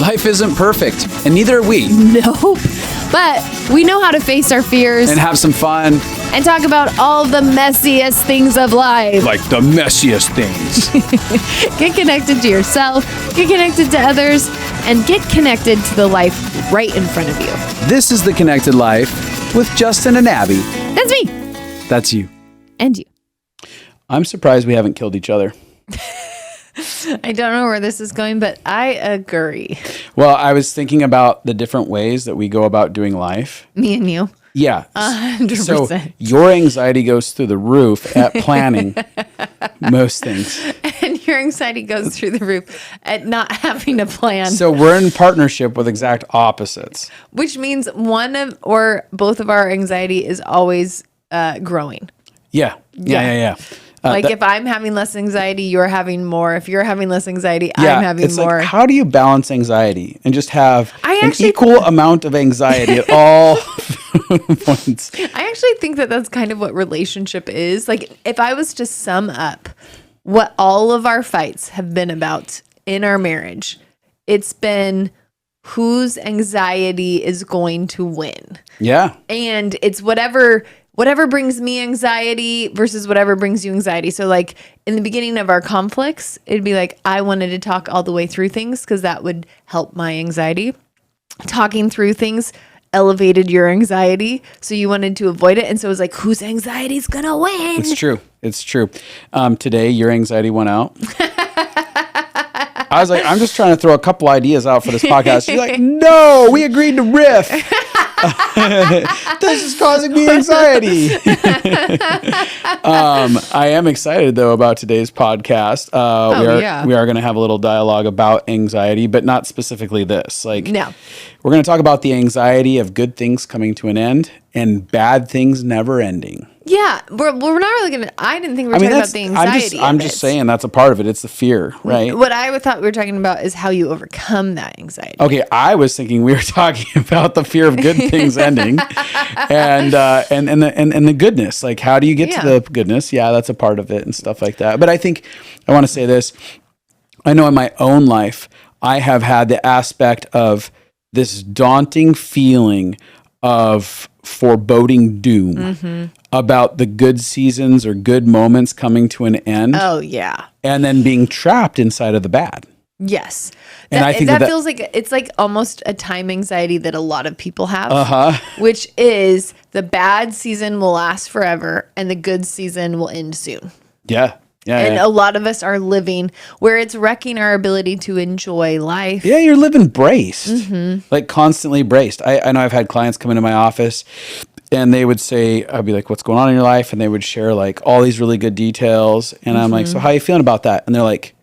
Life isn't perfect, and neither are we. Nope. But we know how to face our fears And have some fun. and talk about all the messiest things of life. Like the messiest things. Get connected to yourself, get connected to others, and get connected to the life right in front of you. This is The Connected Life with Justin and Abby. That's me. That's you. And you. I'm surprised we haven't killed each other. I don't know where this is going, but I agree. Well, I was thinking about the different ways that we go about doing life. Me and you. Yeah. 100%. So your anxiety goes through the roof at planning most things. And your anxiety goes through the roof at not having a plan. So we're in partnership with exact opposites. Which means one of or both of our anxiety is always growing. Yeah. If I'm having less anxiety, you're having more. If you're having less anxiety, Yeah, I'm having it's more. like, how do you balance anxiety and just have an actually- equal amount of anxiety at all points? I actually think that that's kind of what relationship is. Like, if I was to sum up what all of our fights have been about in our marriage, it's been whose anxiety is going to win. Yeah. And it's whatever brings me anxiety versus whatever brings you anxiety. So like in the beginning of our conflicts, it'd be like, I wanted to talk all the way through things because that would help my anxiety. Talking through things elevated your anxiety. So you wanted to avoid it. And so it was like, whose anxiety is going to win? It's true. Today, your anxiety went out. I was like, I'm just trying to throw a couple ideas out for this podcast. She's like, no, we agreed to riff. This is causing me anxiety. I am excited though about today's podcast. We are going to have a little dialogue about anxiety, but not specifically this. We're going to talk about the anxiety of good things coming to an end and bad things never ending. Yeah, we're not really going to, I didn't think we were talking about the anxiety. I'm just saying that's a part of it. It's the fear, right? What I thought we were talking about is how you overcome that anxiety. Okay, I was thinking we were talking about the fear of good things ending and the goodness. Like, how do you get to the goodness? Yeah, that's a part of it and stuff like that. But I think I want to say this. I know in my own life, I have had the aspect of this daunting feeling of foreboding doom about the good seasons or good moments coming to an end. Oh, yeah. And then being trapped inside of the bad. Yes. And I think that feels like it's like almost a time anxiety that a lot of people have, which is the bad season will last forever and the good season will end soon. Yeah. A lot of us are living where it's wrecking our ability to enjoy life. Yeah, you're living braced, like constantly braced. I know I've had clients come into my office and they would say, I'd be like, what's going on in your life? And they would share like all these really good details. And I'm like, so how are you feeling about that? And they're like,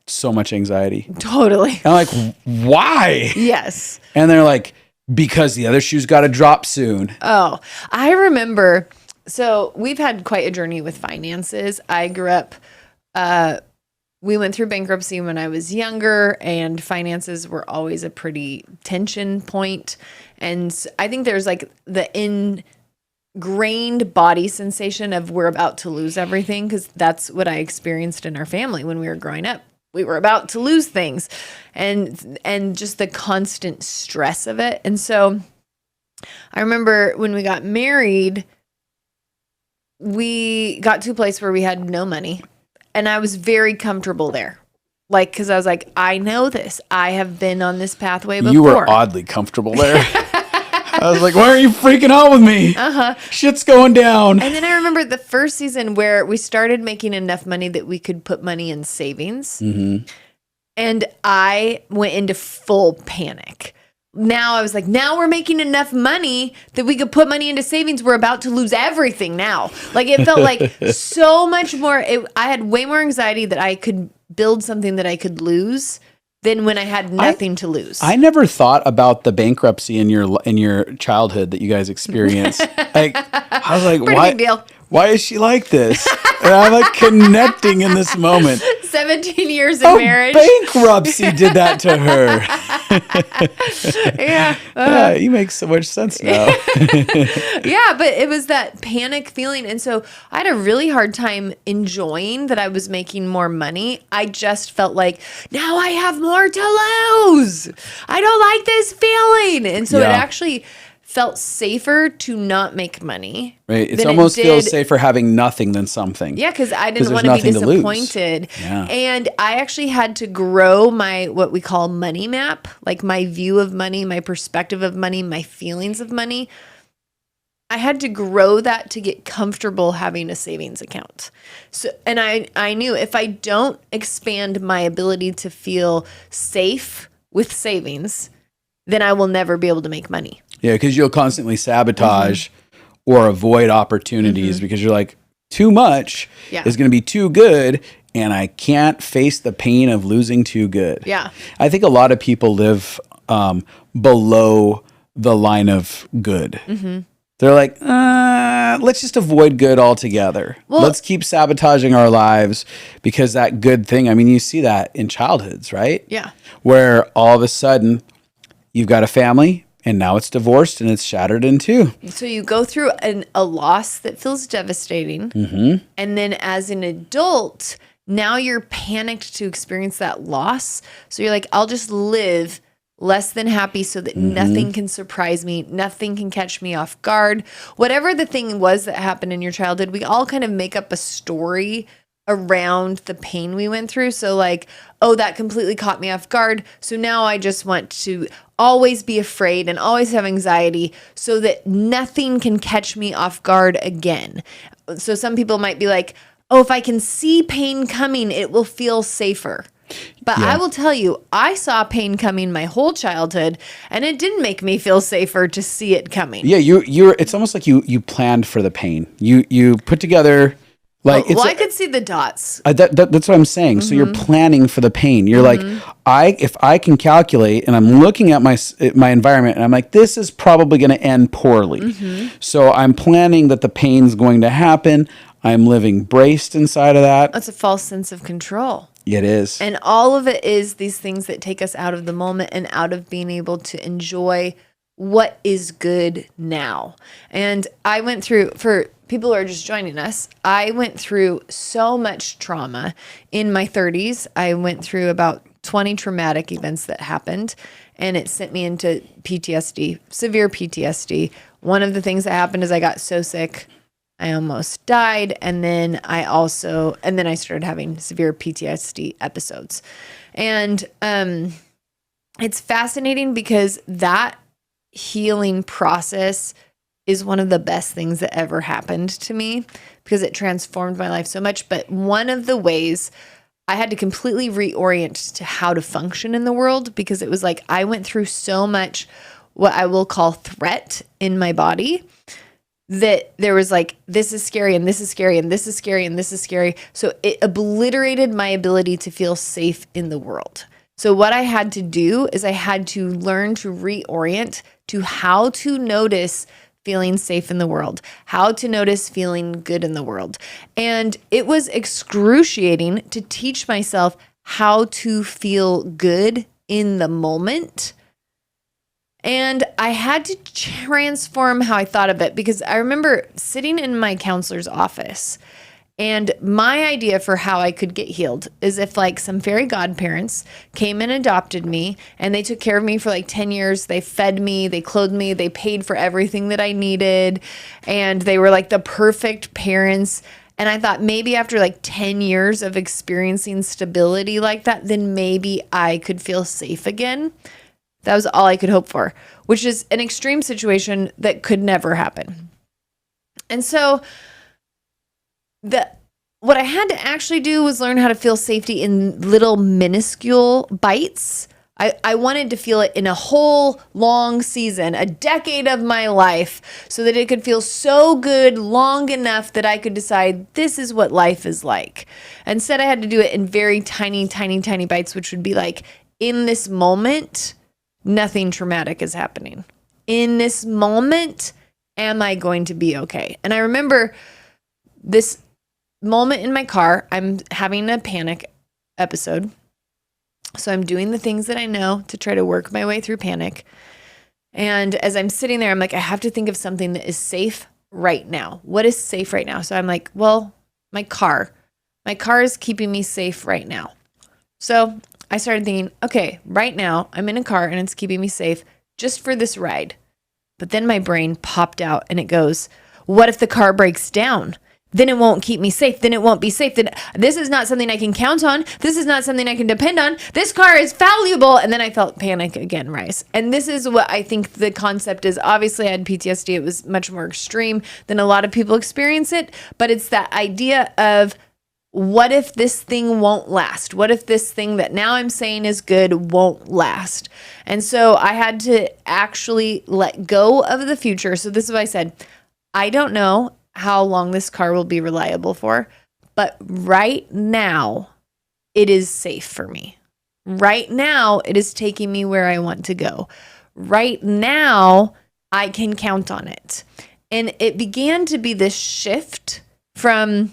so much anxiety. Totally. And I'm like, why? Yes. And they're like, because the other shoe's got to drop soon. Oh, I remember. So we've had quite a journey with finances. I grew up, we went through bankruptcy when I was younger, and finances were always a pretty tension point. And I think there's like the ingrained body sensation of we're about to lose everything, because that's what I experienced in our family when we were growing up. We were about to lose things and just the constant stress of it. And so I remember when we got married, we got to a place where we had no money, and I was very comfortable there. Like, cause I was like, I know this. I have been on this pathway before. You were oddly comfortable there. I was like, why are you freaking out with me? Shit's going down. And then I remember the first season where we started making enough money that we could put money in savings. And I went into full panic. Now I was like, now we're making enough money that we could put money into savings. We're about to lose everything now. Like, it felt like so much more. I had way more anxiety that I could build something that I could lose than when I had nothing to lose. I never thought about the bankruptcy in your childhood that you guys experienced. Like, I was like, Pretty big deal. Why is she like this? And I'm like connecting in this moment. 17 years in marriage. Bankruptcy did that to her. Yeah. Yeah, you make so much sense now. Yeah, but it was that panic feeling. And so I had a really hard time enjoying that I was making more money. I just felt like, now I have more to lose. I don't like this feeling. And so it actually felt safer to not make money. Right. It almost feels safer having nothing than something. Yeah, because I didn't want to be disappointed. And I actually had to grow my, what we call money map, like my view of money, my perspective of money, my feelings of money. I had to grow that to get comfortable having a savings account. So, and I knew if I don't expand my ability to feel safe with savings, then I will never be able to make money. Yeah, because you'll constantly sabotage or avoid opportunities because you're like, too much is going to be too good, and I can't face the pain of losing too good. Yeah. I think a lot of people live below the line of good. They're like, let's just avoid good altogether. Well, let's keep sabotaging our lives because that good thing, I mean, you see that in childhoods, right? Yeah. Where all of a sudden you've got a family, and now it's divorced and it's shattered in two. So you go through a loss that feels devastating. And then as an adult, now you're panicked to experience that loss. So you're like, I'll just live less than happy so that nothing can surprise me. Nothing can catch me off guard. Whatever the thing was that happened in your childhood, we all kind of make up a story around the pain we went through. So like, oh, that completely caught me off guard. So now I just want to always be afraid and always have anxiety so that nothing can catch me off guard again. So some people might be like, oh, if I can see pain coming, it will feel safer. But I will tell you, I saw pain coming my whole childhood, and it didn't make me feel safer to see it coming. Yeah, you're. It's almost like you planned for the pain. You put together. Like I could see the dots. That's what I'm saying. So you're planning for the pain. You're like, if I can calculate, and I'm looking at my environment, and I'm like, this is probably going to end poorly. So I'm planning that the pain's going to happen. I'm living braced inside of that. That's a false sense of control. It is. And all of it is these things that take us out of the moment and out of being able to enjoy what is good now. And I went through, for people who are just joining us, I went through so much trauma in my 30s. I went through about 20 traumatic events that happened, and it sent me into PTSD, severe PTSD. One of the things that happened is I got so sick, I almost died. And then I started having severe PTSD episodes. And it's fascinating because that healing process is one of the best things that ever happened to me because it transformed my life so much. But one of the ways I had to completely reorient to how to function in the world, because it was like I went through so much what I will call threat in my body that there was like, this is scary and this is scary and this is scary and this is scary. So it obliterated my ability to feel safe in the world. So what I had to do is I had to learn to reorient to how to notice feeling safe in the world, how to notice feeling good in the world. And it was excruciating to teach myself how to feel good in the moment. And I had to transform how I thought of it, because I remember sitting in my counselor's office, and my idea for how I could get healed is if like some fairy godparents came and adopted me, and they took care of me for like 10 years. They fed me, they clothed me, they paid for everything that I needed. And they were like the perfect parents. And I thought maybe after like 10 years of experiencing stability like that, then maybe I could feel safe again. That was all I could hope for, which is an extreme situation that could never happen. And so what I had to actually do was learn how to feel safety in little minuscule bites. I wanted to feel it in a whole long season, a decade of my life, so that it could feel so good long enough that I could decide this is what life is like. Instead, I had to do it in very tiny, tiny, tiny bites, which would be like, in this moment, nothing traumatic is happening. In this moment, am I going to be okay? And I remember this moment in my car. I'm having a panic episode. So I'm doing the things that I know to try to work my way through panic. And as I'm sitting there, I'm like, I have to think of something that is safe right now. What is safe right now? So I'm like, well, my car. My car is keeping me safe right now. So I started thinking, okay, right now I'm in a car and it's keeping me safe just for this ride. But then my brain popped out and it goes, what if the car breaks down? Then it won't keep me safe. Then it won't be safe. Then this is not something I can count on. This is not something I can depend on. This car is valuable. And then I felt panic again rise. And this is what I think the concept is. Obviously, I had PTSD. It was much more extreme than a lot of people experience it. But it's that idea of, what if this thing won't last? What if this thing that now I'm saying is good won't last? And so I had to actually let go of the future. So this is what I said. I don't know how long this car will be reliable for, but right now it is safe for me. Right now it is taking me where I want to go. Right now I can count on it. And it began to be this shift from,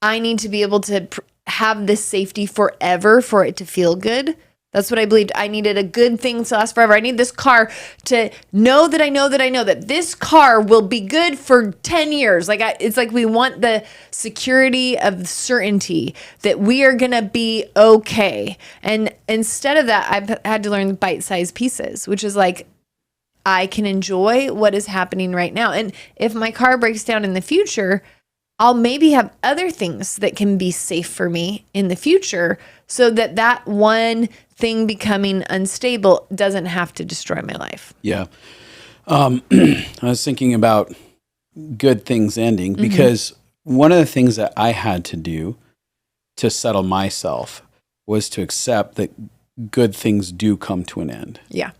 I need to be able to have this safety forever for it to feel good. That's what I believed. I needed a good thing to last forever. I need this car to know that I know that this car will be good for 10 years. It's like we want the security of certainty that we are going to be okay. And instead of that, I've had to learn bite-sized pieces, which is like, I can enjoy what is happening right now. And if my car breaks down in the future, I'll maybe have other things that can be safe for me in the future, so that one thing becoming unstable doesn't have to destroy my life. Yeah. I was thinking about good things ending, because one of the things that I had to do to settle myself was to accept that good things do come to an end. Yeah.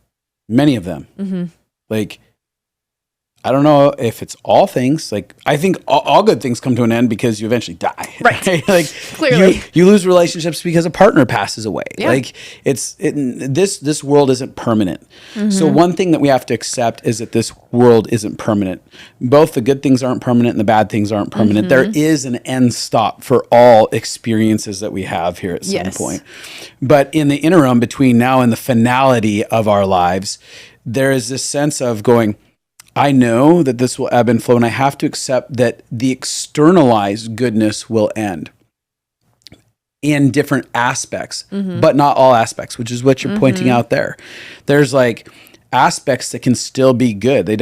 Many of them. Like, I don't know if it's all things. Like, I think all good things come to an end because you eventually die. Right. Like, clearly, you lose relationships because a partner passes away. Yeah. Like, this world isn't permanent. So one thing that we have to accept is that this world isn't permanent. Both the good things aren't permanent and the bad things aren't permanent. There is an end stop for all experiences that we have here at some point. But in the interim between now and the finality of our lives, there is this sense of going, I know that this will ebb and flow, and I have to accept that the externalized goodness will end in different aspects, but not all aspects, which is what you're pointing out there. There's like aspects that can still be good. It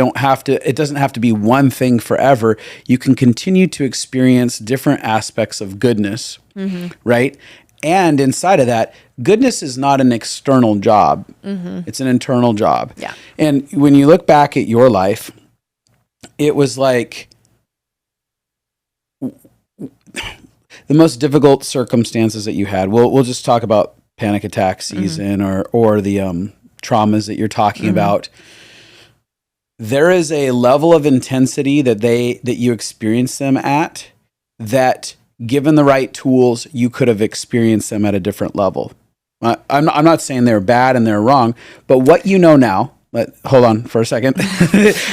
doesn't have to be one thing forever. You can continue to experience different aspects of goodness, right? And inside of that, goodness is not an external job. It's an internal job. Yeah. And when you look back at your life, it was like the most difficult circumstances that you had. We'll just talk about panic attack season or the traumas that you're talking about. There is a level of intensity that you experience them at that, given the right tools, you could have experienced them at a different level. I'm not saying they're bad and they're wrong, but what you know now, hold on for a second.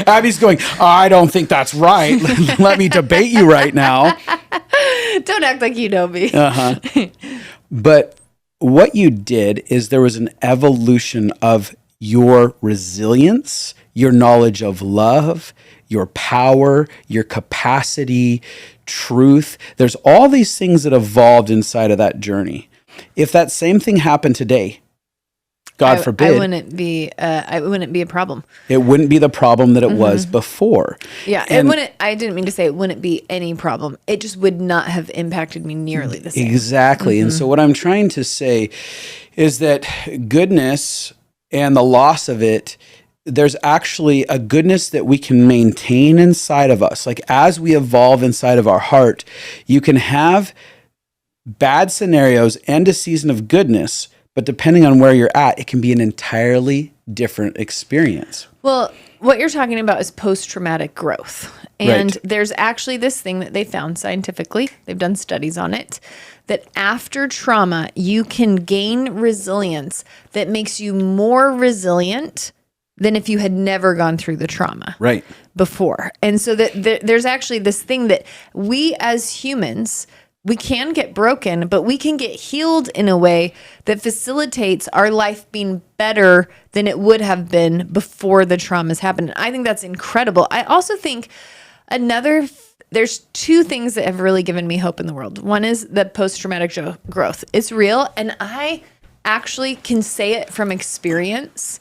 Abby's going, I don't think that's right. Let me debate you right now. Don't act like you know me. But what you did is there was an evolution of your resilience, your knowledge of love, your power, your capacity, truth. There's all these things that evolved inside of that journey. If that same thing happened today, God forbid, it wouldn't be a problem. It wouldn't be the problem that it was before. Yeah, I didn't mean to say it wouldn't be any problem. It just would not have impacted me nearly the same. Exactly. And so what I'm trying to say is that goodness and the loss of it, there's actually a goodness that we can maintain inside of us. Like, as we evolve inside of our heart, you can have bad scenarios and a season of goodness, but depending on where you're at, it can be an entirely different experience. Well, what you're talking about is post-traumatic growth. And there's actually this thing that they found scientifically, they've done studies on it, that after trauma, you can gain resilience that makes you more resilient than if you had never gone through the trauma before. And so that there's actually this thing that we as humans, we can get broken, but we can get healed in a way that facilitates our life being better than it would have been before the traumas happened. And I think that's incredible. I also think there's two things that have really given me hope in the world. One is the post-traumatic growth. It's real, and I actually can say it from experience.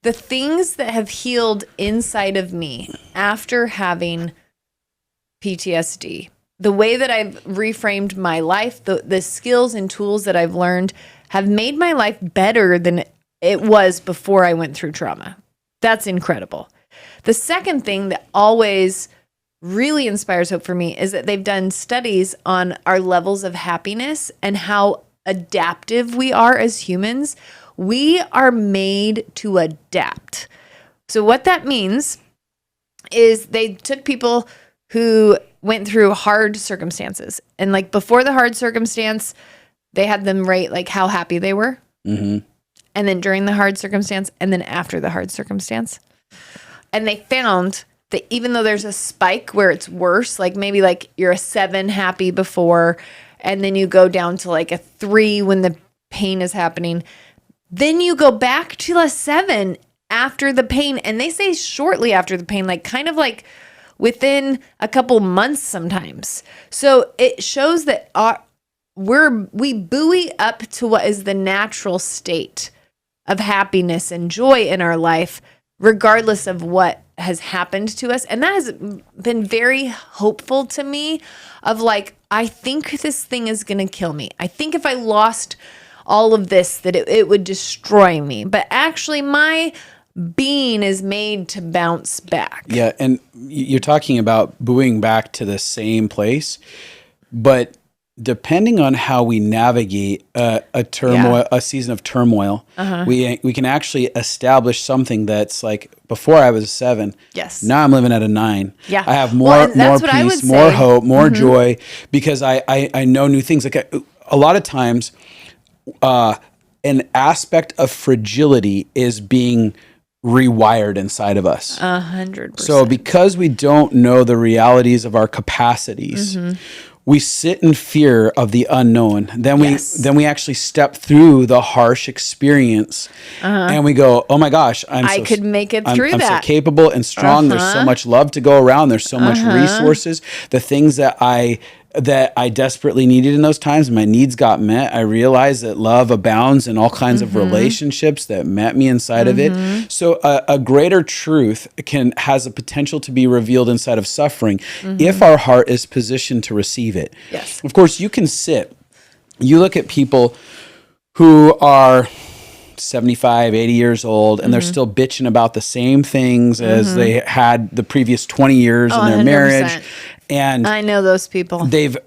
The things that have healed inside of me after having PTSD, the way that I've reframed my life, the skills and tools that I've learned have made my life better than it was before I went through trauma. That's incredible. The second thing that always really inspires hope for me is that they've done studies on our levels of happiness and how adaptive we are as humans. We are made to adapt. So what that means is they took people who went through hard circumstances, and like before the hard circumstance, they had them rate like how happy they were. Mm-hmm. And then during the hard circumstance, and then after the hard circumstance. And they found that even though there's a spike where it's worse, like maybe like you're a 7 happy before, and then you go down to like a 3 when the pain is happening, then you go back to a 7 after the pain. And they say shortly after the pain, like kind of like within a couple months sometimes. So it shows that we buoy up to what is the natural state of happiness and joy in our life, regardless of what has happened to us. And that has been very hopeful to me of like, I think this thing is going to kill me. I think if I lost all of this, that it would destroy me. But actually my being is made to bounce back. Yeah. And you're talking about buoying back to the same place, but depending on how we navigate a season of turmoil, we can actually establish something that's like, before I was a 7. Yes. Now I'm living at a 9. Yeah. I have more peace, more hope, more joy, because I know new things. Like a lot of times, an aspect of fragility is being rewired inside of us. 100%. So because we don't know the realities of our capacities, we sit in fear of the unknown. Then we actually step through the harsh experience, and we go, "Oh my gosh, I could make it through that. I'm so capable and strong. There's so much love to go around. There's so much resources. The things that I desperately needed in those times, my needs got met. I realized that love abounds in all kinds of relationships that met me inside of it. So a greater truth has a potential to be revealed inside of suffering if our heart is positioned to receive it. Yes. Of course, you look at people who are 75, 80 years old, and they're still bitching about the same things as they had the previous 20 years in their 100%. marriage. And I know those people. They've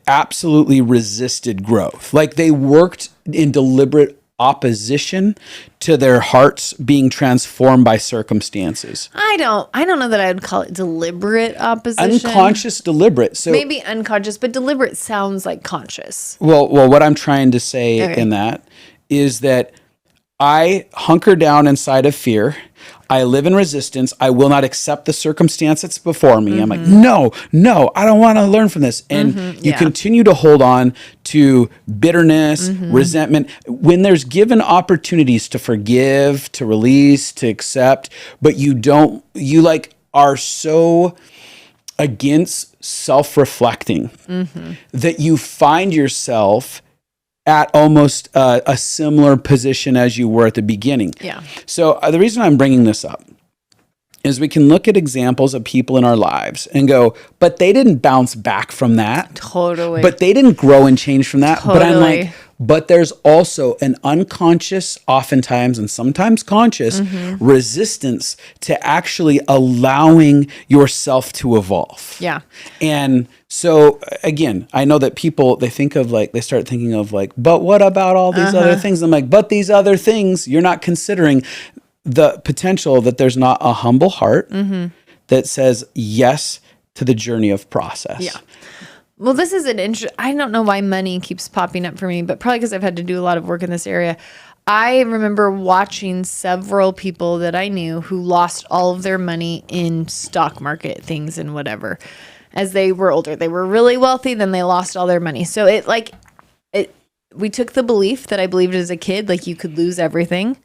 absolutely resisted growth. Like they worked in deliberate opposition to their hearts being transformed by circumstances. I don't know that I would call it deliberate opposition. Unconscious, deliberate. So maybe unconscious, but deliberate sounds like conscious. Well, what I'm trying to say in that is that I hunker down inside of fear. I live in resistance. I will not accept the circumstance that's before me. I'm like, no, I don't want to learn from this. And you continue to hold on to bitterness, resentment, when there's given opportunities to forgive, to release, to accept, but you are so against self-reflecting that you find yourself at almost a similar position as you were at the beginning. Yeah. So the reason I'm bringing this up is we can look at examples of people in our lives and go, but they didn't bounce back from that. Totally. But they didn't grow and change from that. Totally. But I'm like, but there's also an unconscious, oftentimes and sometimes conscious, resistance to actually allowing yourself to evolve. Yeah. And so again, I know that people, they start thinking of like, but what about all these other things? I'm like, but these other things, you're not considering the potential that there's not a humble heart that says yes to the journey of process. Yeah. Well, this is I don't know why money keeps popping up for me, but probably because I've had to do a lot of work in this area. I remember watching several people that I knew who lost all of their money in stock market things and whatever. as they were older. They were really wealthy, then they lost all their money. So we took the belief that I believed as a kid, like you could lose everything.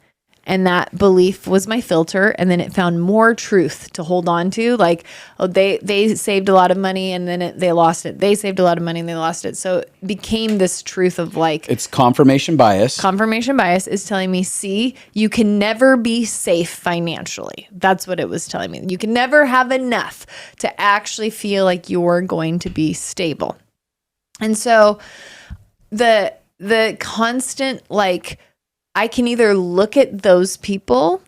And that belief was my filter. And then it found more truth to hold on to. Like, oh, they saved a lot of money and then they lost it. They saved a lot of money and they lost it. So it became this truth of like... It's confirmation bias. Confirmation bias is telling me, see, you can never be safe financially. That's what it was telling me. You can never have enough to actually feel like you're going to be stable. And so the constant, like... I can either look at those people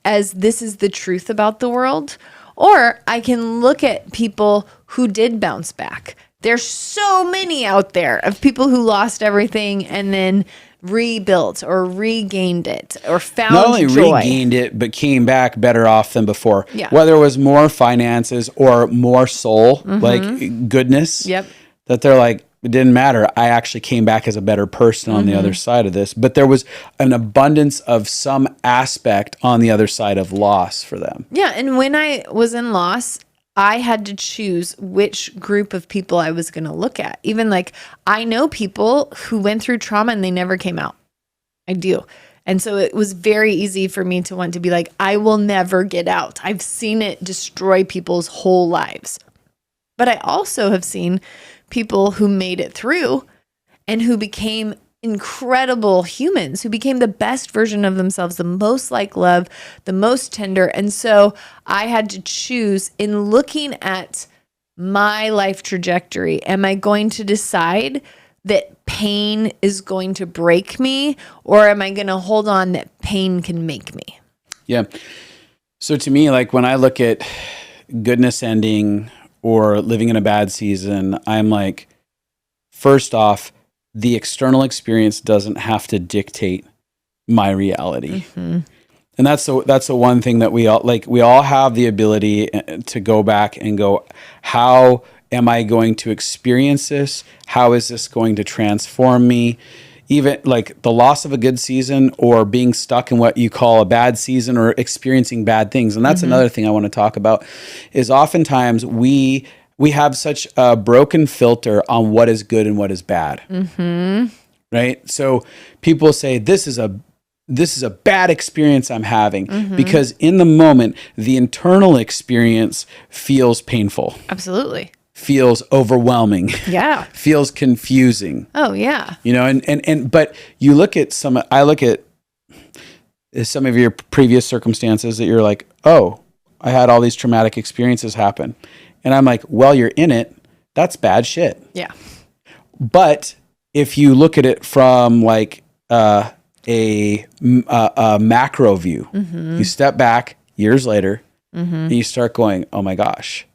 as this is the truth about the world, or I can look at people who did bounce back. There's so many out there of people who lost everything and then rebuilt or regained it or found not only joy. Regained it, but came back better off than before. Yeah. Whether it was more finances or more soul, like goodness, that they're like, it didn't matter. I actually came back as a better person on the other side of this. But there was an abundance of some aspect on the other side of loss for them. Yeah. And when I was in loss, I had to choose which group of people I was going to look at. Even like I know people who went through trauma and they never came out. I do. And so it was very easy for me to want to be like, I will never get out. I've seen it destroy people's whole lives. But I also have seen people who made it through and who became incredible humans, who became the best version of themselves, the most like love, the most tender. And so I had to choose in looking at my life trajectory, am I going to decide that pain is going to break me, or am I going to hold on that pain can make me? Yeah. So to me, like when I look at goodness ending or living in a bad season, I'm like, first off, the external experience doesn't have to dictate my reality. And that's the one thing that we all have the ability to go back and go, how am I going to experience this? How is this going to transform me? Even like the loss of a good season or being stuck in what you call a bad season or experiencing bad things. And that's another thing I want to talk about is oftentimes we have such a broken filter on what is good and what is bad. Right? So people say, this is a bad experience I'm having because in the moment, the internal experience feels painful. Absolutely. Feels overwhelming. Yeah. Feels confusing. Oh yeah. You know, and but you look at I look at some of your previous circumstances that you're like, oh, I had all these traumatic experiences happen. And I'm like, well, you're in it. That's bad shit. Yeah. But if you look at it from like a macro view, you step back years later and you start going, oh my gosh,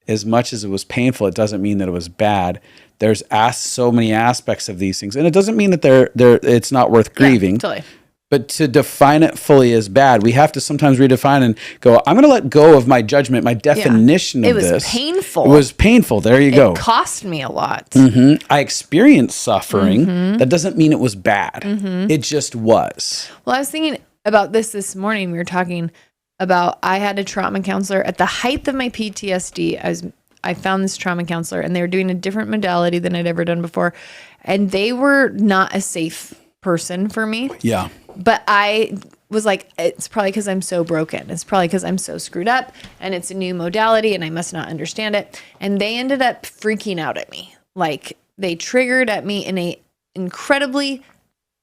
as much as it was painful, it doesn't mean that it was bad. There's so many aspects of these things. And it doesn't mean that it's not worth grieving. Yeah, totally. But to define it fully as bad, we have to sometimes redefine and go, I'm going to let go of my judgment, my definition of this. It was painful. It was painful. There you go. It cost me a lot. I experienced suffering. That doesn't mean it was bad. It just was. Well, I was thinking about this morning. We were talking about, I had a trauma counselor at the height of my PTSD. I found this trauma counselor and they were doing a different modality than I'd ever done before. And they were not a safe person for me. Yeah. But I was like, it's probably because I'm so broken. It's probably because I'm so screwed up and it's a new modality and I must not understand it. And they ended up freaking out at me. Like they triggered at me in a incredibly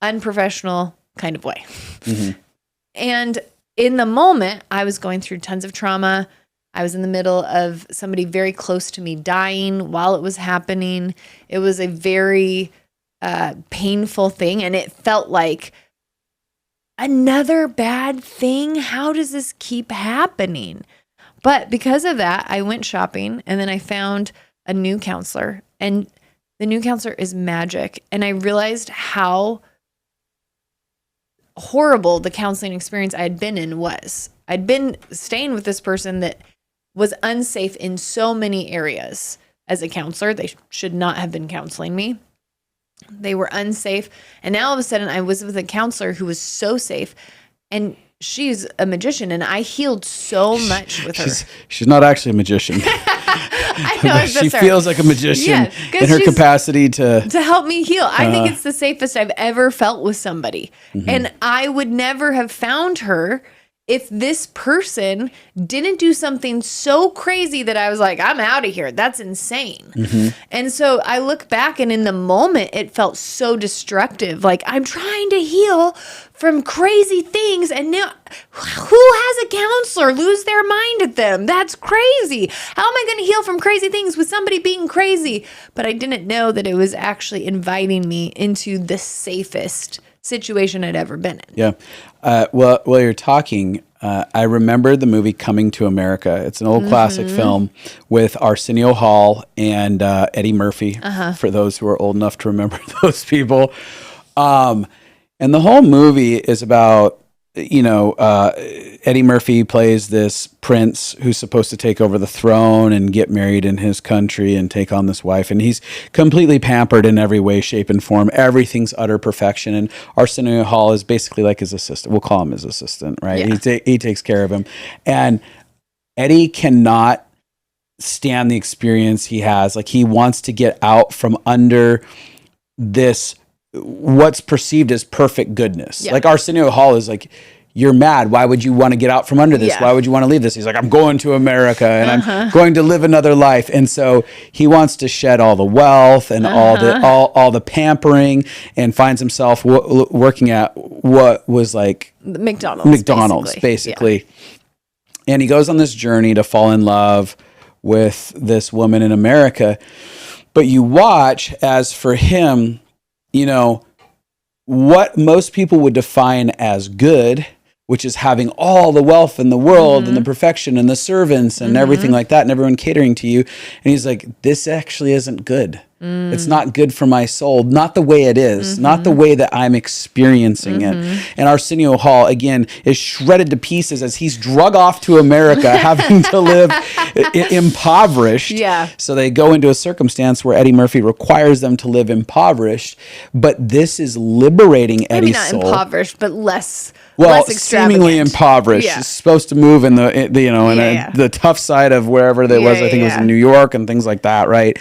unprofessional kind of way. And in the moment, I was going through tons of trauma. I was in the middle of somebody very close to me dying while it was happening. It was a very painful thing. And it felt like another bad thing. How does this keep happening? But because of that, I went shopping and then I found a new counselor. And the new counselor is magic. And I realized how horrible the counseling experience I had been in was. I'd been staying with this person that was unsafe in so many areas as a counselor. They should not have been counseling me. They were unsafe. And now all of a sudden I was with a counselor who was so safe. And she's a magician and I healed so much with her. She's not actually a magician. I know it's she feels like a magician in her capacity to help me heal. I think it's the safest I've ever felt with somebody. And I would never have found her if this person didn't do something so crazy that I was like, I'm out of here. That's insane. And so I look back, and in the moment, it felt so destructive. Like, I'm trying to heal from crazy things, and now who has a counselor lose their mind at them? That's crazy. How am I going to heal from crazy things with somebody being crazy? But I didn't know that it was actually inviting me into the safest situation I'd ever been in. Yeah. Well, while you're talking, I remember the movie Coming to America. It's an old classic film with Arsenio Hall and Eddie Murphy, for those who are old enough to remember those people. And the whole movie is about, Eddie Murphy plays this prince who's supposed to take over the throne and get married in his country and take on this wife. And he's completely pampered in every way, shape, and form. Everything's utter perfection. And Arsenio Hall is basically like his assistant. We'll call him his assistant, right? Yeah. He takes care of him. And Eddie cannot stand the experience he has. Like, he wants to get out from under this what's perceived as perfect goodness. Yeah. Like, Arsenio Hall is like, you're mad. Why would you want to get out from under this? Yeah. Why would you want to leave this? He's like, I'm going to America and I'm going to live another life. And so he wants to shed all the wealth and all the pampering, and finds himself working at what was like McDonald's basically. Yeah. And he goes on this journey to fall in love with this woman in America. But you watch as for him, what most people would define as good, which is having all the wealth in the world and the perfection and the servants and everything like that, and everyone catering to you. And he's like, this actually isn't good. It's not good for my soul. Not the way it is. Not the way that I'm experiencing it. And Arsenio Hall, again, is shredded to pieces as he's drug off to America, having to live impoverished. Yeah. So they go into a circumstance where Eddie Murphy requires them to live impoverished. But this is liberating Eddie's soul. Maybe not impoverished, but less seemingly impoverished. Yeah. He's supposed to move in the tough side of wherever that was. I think it was in New York and things like that, right?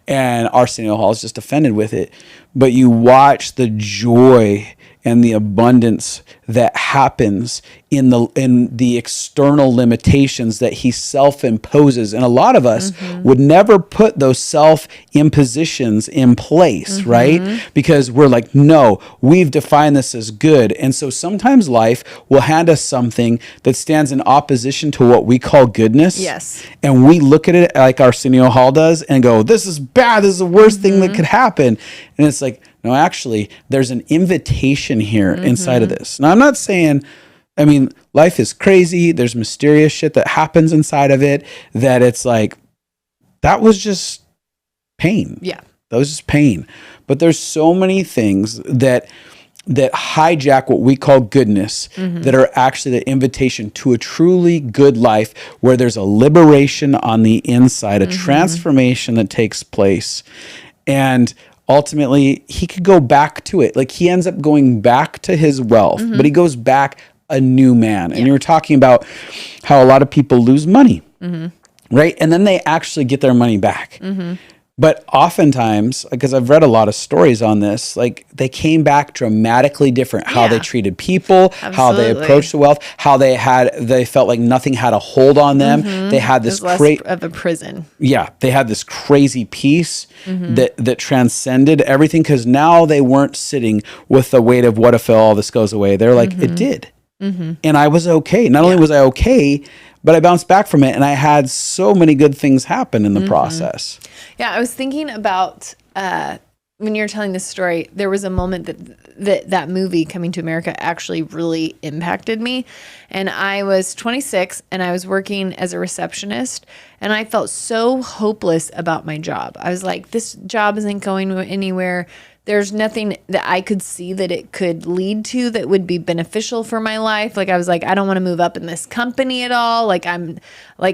And Arsenio Hall is just offended with it. But you watch the joy and the abundance that happens in the external limitations that he self-imposes. And a lot of us would never put those self-impositions in place, right? Because we're like, no, we've defined this as good. And so sometimes life will hand us something that stands in opposition to what we call goodness. Yes. And we look at it like Arsenio Hall does and go, this is bad. This is the worst thing that could happen. And it's like, no, actually, there's an invitation here inside of this. Now, I'm not saying, life is crazy. There's mysterious shit that happens inside of it that it's like, that was just pain. Yeah. That was just pain. But there's so many things that hijack what we call goodness that are actually the invitation to a truly good life where there's a liberation on the inside, a transformation that takes place. And ultimately, he could go back to it. Like, he ends up going back to his wealth, but he goes back a new man. And you were talking about how a lot of people lose money, right? And then they actually get their money back. But oftentimes, because I've read a lot of stories on this, like, they came back dramatically different. How they treated people, how they approached the wealth, how they felt like nothing had a hold on them. They had this less of a prison. Yeah, they had this crazy peace that transcended everything, because now they weren't sitting with the weight of what if all this goes away. They're like, it did. And I was okay. Not only was I okay, but I bounced back from it, and I had so many good things happen in the process. Yeah, I was thinking about when you were telling this story, there was a moment that movie, Coming to America, actually really impacted me. And I was 26, and I was working as a receptionist, and I felt so hopeless about my job. I was like, this job isn't going anywhere. There's nothing that I could see that it could lead to that would be beneficial for my life. Like, I was like, I don't want to move up in this company at all.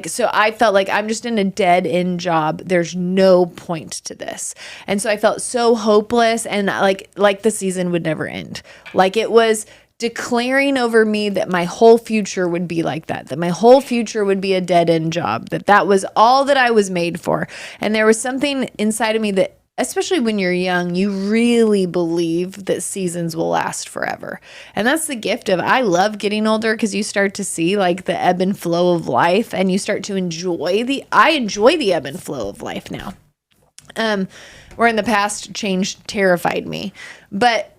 So I felt like I'm just in a dead end job. There's no point to this. And so I felt so hopeless, and like the season would never end. Like, it was declaring over me that my whole future would be like that my whole future would be a dead-end job, that was all that I was made for. And there was something inside of me that, especially when you're young, you really believe that seasons will last forever. And that's the gift of, I love getting older, because you start to see like the ebb and flow of life, and you start to enjoy I enjoy the ebb and flow of life now. Where in the past, change terrified me. But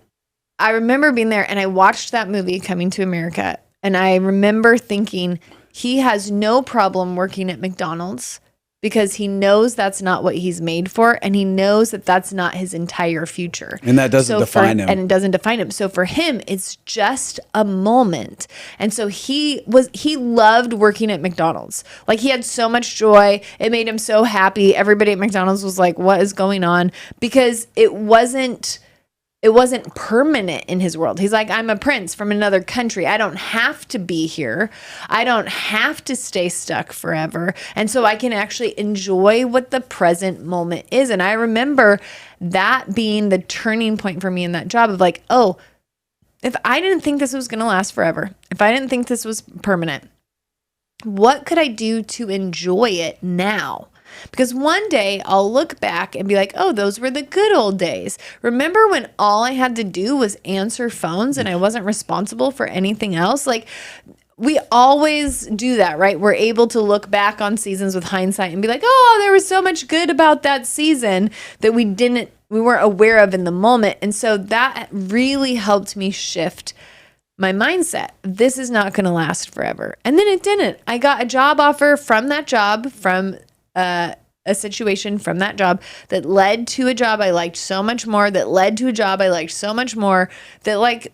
I remember being there, and I watched that movie, Coming to America, and I remember thinking, he has no problem working at McDonald's, because he knows that's not what he's made for, and he knows that that's not his entire future. And that doesn't define him. And it doesn't define him. So for him, it's just a moment. And so he loved working at McDonald's. Like, he had so much joy. It made him so happy. Everybody at McDonald's was like, what is going on? Because it wasn't permanent in his world. He's like, I'm a prince from another country. I don't have to be here. I don't have to stay stuck forever. And so I can actually enjoy what the present moment is. And I remember that being the turning point for me in that job of like, oh, if I didn't think this was going to last forever, if I didn't think this was permanent, what could I do to enjoy it now? Because one day I'll look back and be like, oh, those were the good old days. Remember when all I had to do was answer phones and I wasn't responsible for anything else? Like, we always do that, right? We're able to look back on seasons with hindsight and be like, oh, there was so much good about that season that we weren't aware of in the moment. And so that really helped me shift my mindset. This is not going to last forever. And then it didn't. I got a job offer from that job, from a situation from that job that led to a job I liked so much more, that led to a job I liked so much more, that like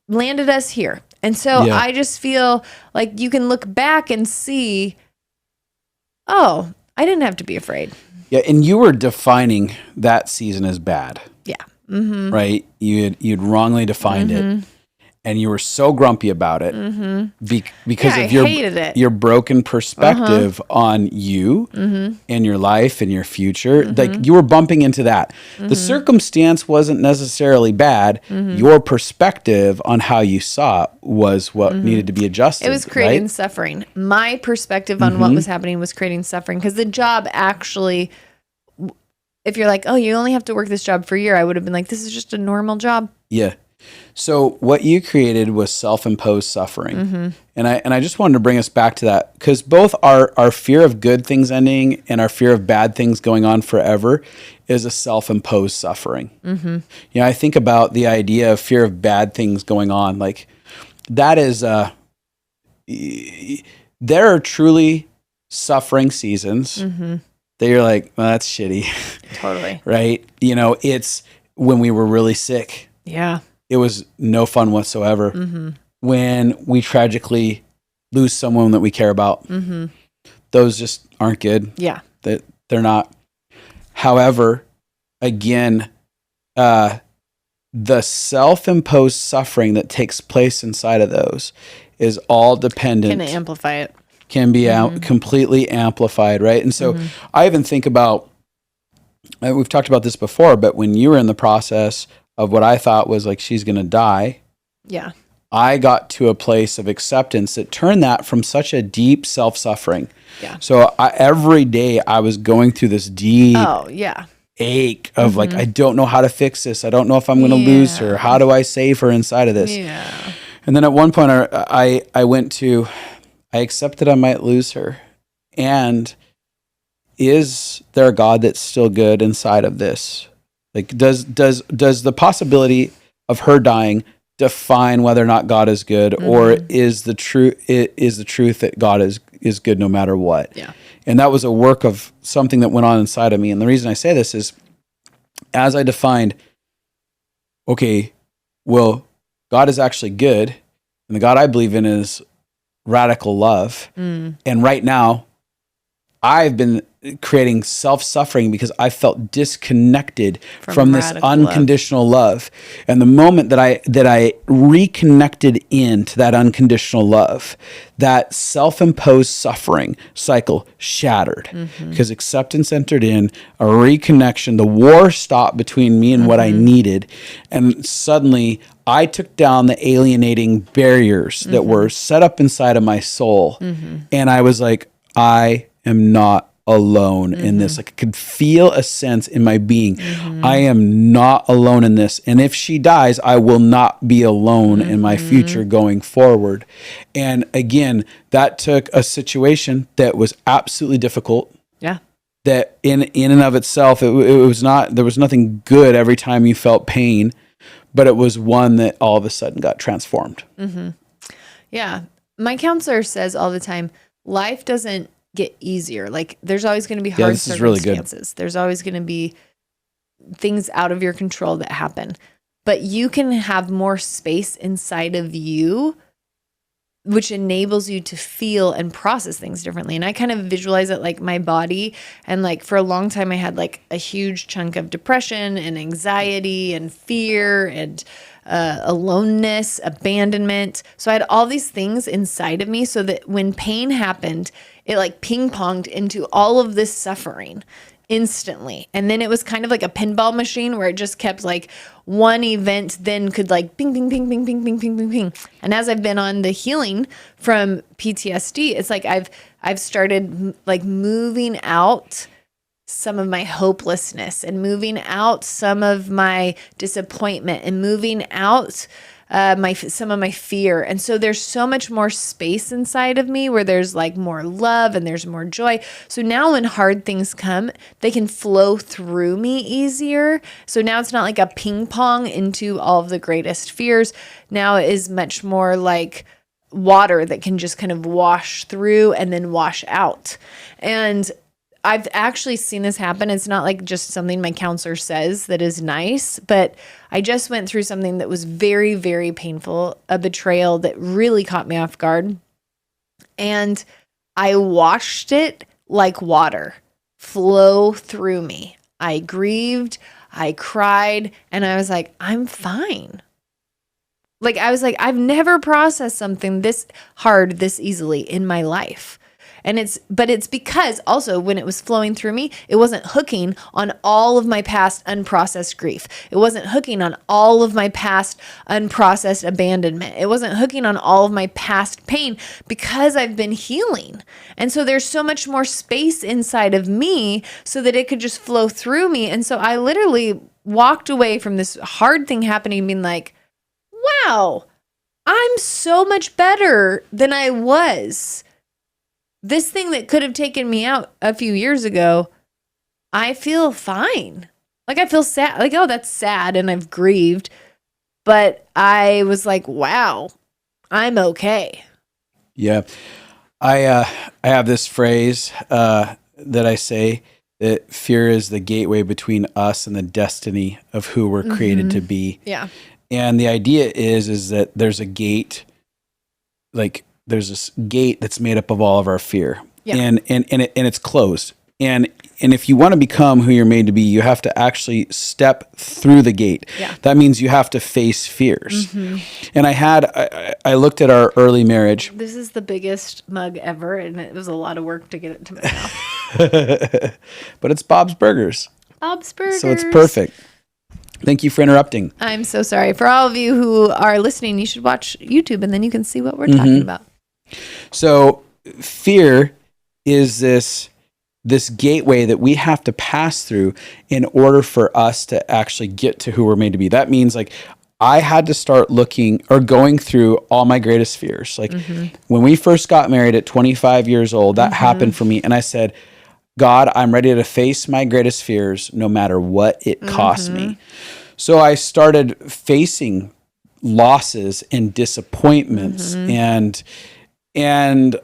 landed us here. And so I just feel like you can look back and see, oh, I didn't have to be afraid. Yeah. And you were defining that season as bad. Yeah. Mm-hmm. Right. You'd wrongly defined it. And you were so grumpy about it because of your broken perspective on you and your life and your future. Like, you were bumping into that. The circumstance wasn't necessarily bad. Your perspective on how you saw it was what needed to be adjusted. It was creating suffering. My perspective on what was happening was creating suffering, because the job actually, if you're like, oh, you only have to work this job for a year, I would have been like, this is just a normal job. Yeah. So what you created was self-imposed suffering. And I just wanted to bring us back to that, because both our fear of good things ending and our fear of bad things going on forever is a self-imposed suffering. You know, I think about the idea of fear of bad things going on. Like, that is, there are truly suffering seasons that you're like, well, that's shitty. Totally. Right? You know, it's when we were really sick. Yeah. It was no fun whatsoever. When we tragically lose someone that we care about, those just aren't good. Yeah. They're not. However, again, the self-imposed suffering that takes place inside of those is all dependent. Can amplify it. Can be completely amplified, right? And so I even think about, we've talked about this before, but when you were in the process of what I thought was like, she's going to die. Yeah. I got to a place of acceptance that turned that from such a deep self-suffering. Yeah. So every day I was going through this deep ache of like, I don't know how to fix this. I don't know if I'm going to lose her. How do I save her inside of this? Yeah. And then at one point I accepted I might lose her. And is there a God that's still good inside of this? Like, does the possibility of her dying define whether or not God is good, or is the truth that God is good no matter what? Yeah. And that was a work of something that went on inside of me. And the reason I say this is, as I defined, okay, well, God is actually good, and the God I believe in is radical love. And right now, I've been creating self-suffering because I felt disconnected from this unconditional love. And the moment that I reconnected into that unconditional love, that self-imposed suffering cycle shattered because acceptance entered in, a reconnection, the war stopped between me and what I needed. And suddenly I took down the alienating barriers that were set up inside of my soul. And I was like, I am not alone in this. Like I could feel a sense in my being. I am not alone in this. And if she dies, I will not be alone in my future going forward. And again, that took a situation that was absolutely difficult. Yeah. That in and of itself, it was not, there was nothing good every time you felt pain, but it was one that all of a sudden got transformed. Yeah. My counselor says all the time, life doesn't get easier. Like there's always going to be hard circumstances. Really good. There's always going to be things out of your control that happen, but you can have more space inside of you, which enables you to feel and process things differently. And I kind of visualize it like my body. And like for a long time, I had like a huge chunk of depression and anxiety and fear and aloneness, abandonment. So I had all these things inside of me so that when pain happened, it like ping ponged into all of this suffering instantly. And then it was kind of like a pinball machine where it just kept like one event then could like ping, ping, ping, ping, ping, ping, ping, ping, ping. And as I've been on the healing from PTSD, it's like I've started like moving out some of my hopelessness and moving out some of my disappointment and moving out some of my fear. And so there's so much more space inside of me where there's like more love and there's more joy. So now when hard things come, they can flow through me easier. So now it's not like a ping pong into all of the greatest fears. Now it is much more like water that can just kind of wash through and then wash out. And I've actually seen this happen. It's not like just something my counselor says that is nice, but I just went through something that was very, very painful, a betrayal that really caught me off guard. And I watched it like water flow through me. I grieved, I cried, and I was like, I'm fine. Like, I was like, I've never processed something this hard, this easily in my life. But it's because also when it was flowing through me, it wasn't hooking on all of my past unprocessed grief. It wasn't hooking on all of my past unprocessed abandonment. It wasn't hooking on all of my past pain because I've been healing. And so there's so much more space inside of me so that it could just flow through me. And so I literally walked away from this hard thing happening being like, wow, I'm so much better than I was. This thing that could have taken me out a few years ago, I feel fine. Like I feel sad. Like, oh, that's sad and I've grieved. But I was like, wow, I'm okay. Yeah. I have this phrase that I say that fear is the gateway between us and the destiny of who we're created to be. Yeah. And the idea is that there's a gate, like there's this gate that's made up of all of our fear, and it's closed. And if you want to become who you're made to be, you have to actually step through the gate. Yeah. That means you have to face fears. And I looked at our early marriage. This is the biggest mug ever, and it was a lot of work to get it to my mouth. But it's Bob's Burgers. Bob's Burgers. So it's perfect. Thank you for interrupting. I'm so sorry. For all of you who are listening, you should watch YouTube, and then you can see what we're talking about. So fear is this gateway that we have to pass through in order for us to actually get to who we're made to be. That means like I had to start looking or going through all my greatest fears. Like when we first got married at 25 years old, that happened for me. And I said, God, I'm ready to face my greatest fears no matter what it costs me. So I started facing losses and disappointments and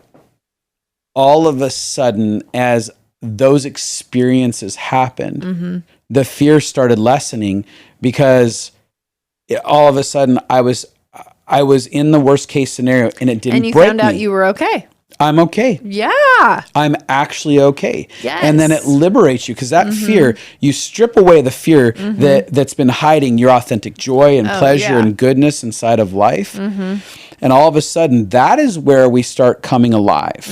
all of a sudden, as those experiences happened, the fear started lessening because all of a sudden I was in the worst case scenario and it didn't break me. And you found out you were okay. I'm okay. Yeah. I'm actually okay. Yes. And then it liberates you because that fear, you strip away the fear that's been hiding your authentic joy and pleasure and goodness inside of life. And all of a sudden, that is where we start coming alive.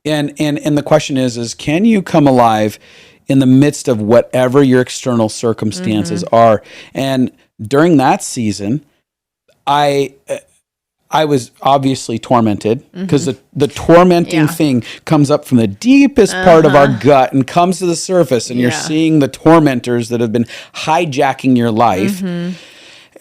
And the question is can you come alive in the midst of whatever your external circumstances are? And during that season, I was obviously tormented because the tormenting thing comes up from the deepest part of our gut and comes to the surface, and you're seeing the tormentors that have been hijacking your life.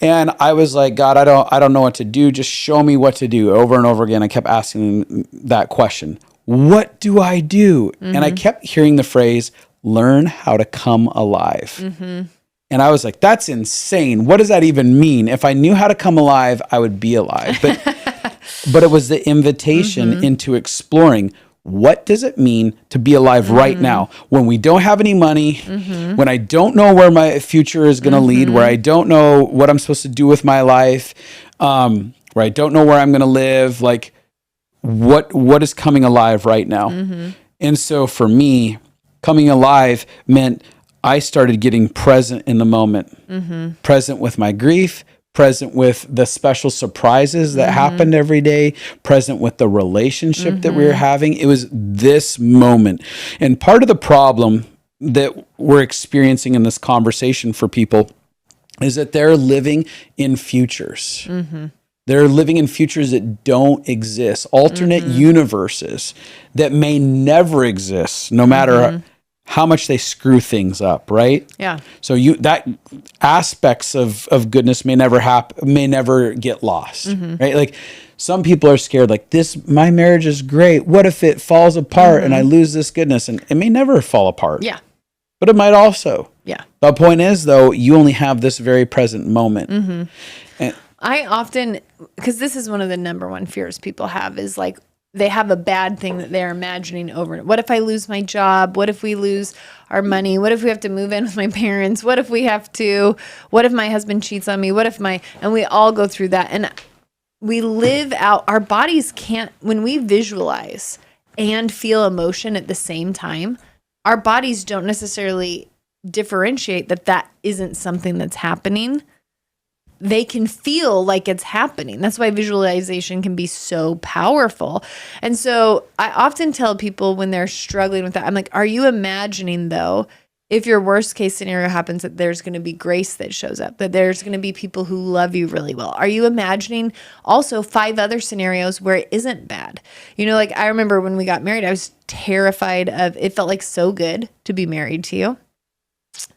And I was like, God, I don't know what to do. Just show me what to do. Over and over again, I kept asking that question. What do I do? And I kept hearing the phrase, learn how to come alive. And I was like, that's insane. What does that even mean? If I knew how to come alive, I would be alive. But it was the invitation into exploring, what does it mean to be alive right now when we don't have any money, when I don't know where my future is going to lead, where I don't know what I'm supposed to do with my life, where I don't know where I'm going to live, like what is coming alive right now? And so for me, coming alive meant I started getting present in the moment, present with my grief, present with the special surprises that happened every day, present with the relationship that we were having. It was this moment. And part of the problem that we're experiencing in this conversation for people is that they're living in futures. They're living in futures that don't exist, alternate universes that may never exist, no matter how much they screw things up, right? Yeah. So that aspects of goodness may never get lost, right? Like some people are scared, like my marriage is great. What if it falls apart and I lose this goodness? And it may never fall apart. Yeah. But it might also. Yeah. The point is, though, you only have this very present moment. And I often, because this is one of the number one fears people have, is like, they have a bad thing that they're imagining over. What if I lose my job? What if we lose our money? What if we have to move in with my parents? What if my husband cheats on me? And we all go through that. And we live out, our bodies can't, when we visualize and feel emotion at the same time, our bodies don't necessarily differentiate that isn't something that's happening. They can feel like it's happening. That's why visualization can be so powerful. And so I often tell people when they're struggling with that, I'm like, are you imagining though, if your worst case scenario happens, that there's going to be grace that shows up, that there's going to be people who love you really well? Are you imagining also 5 other scenarios where it isn't bad? Like I remember when we got married, I was terrified it felt like so good to be married to you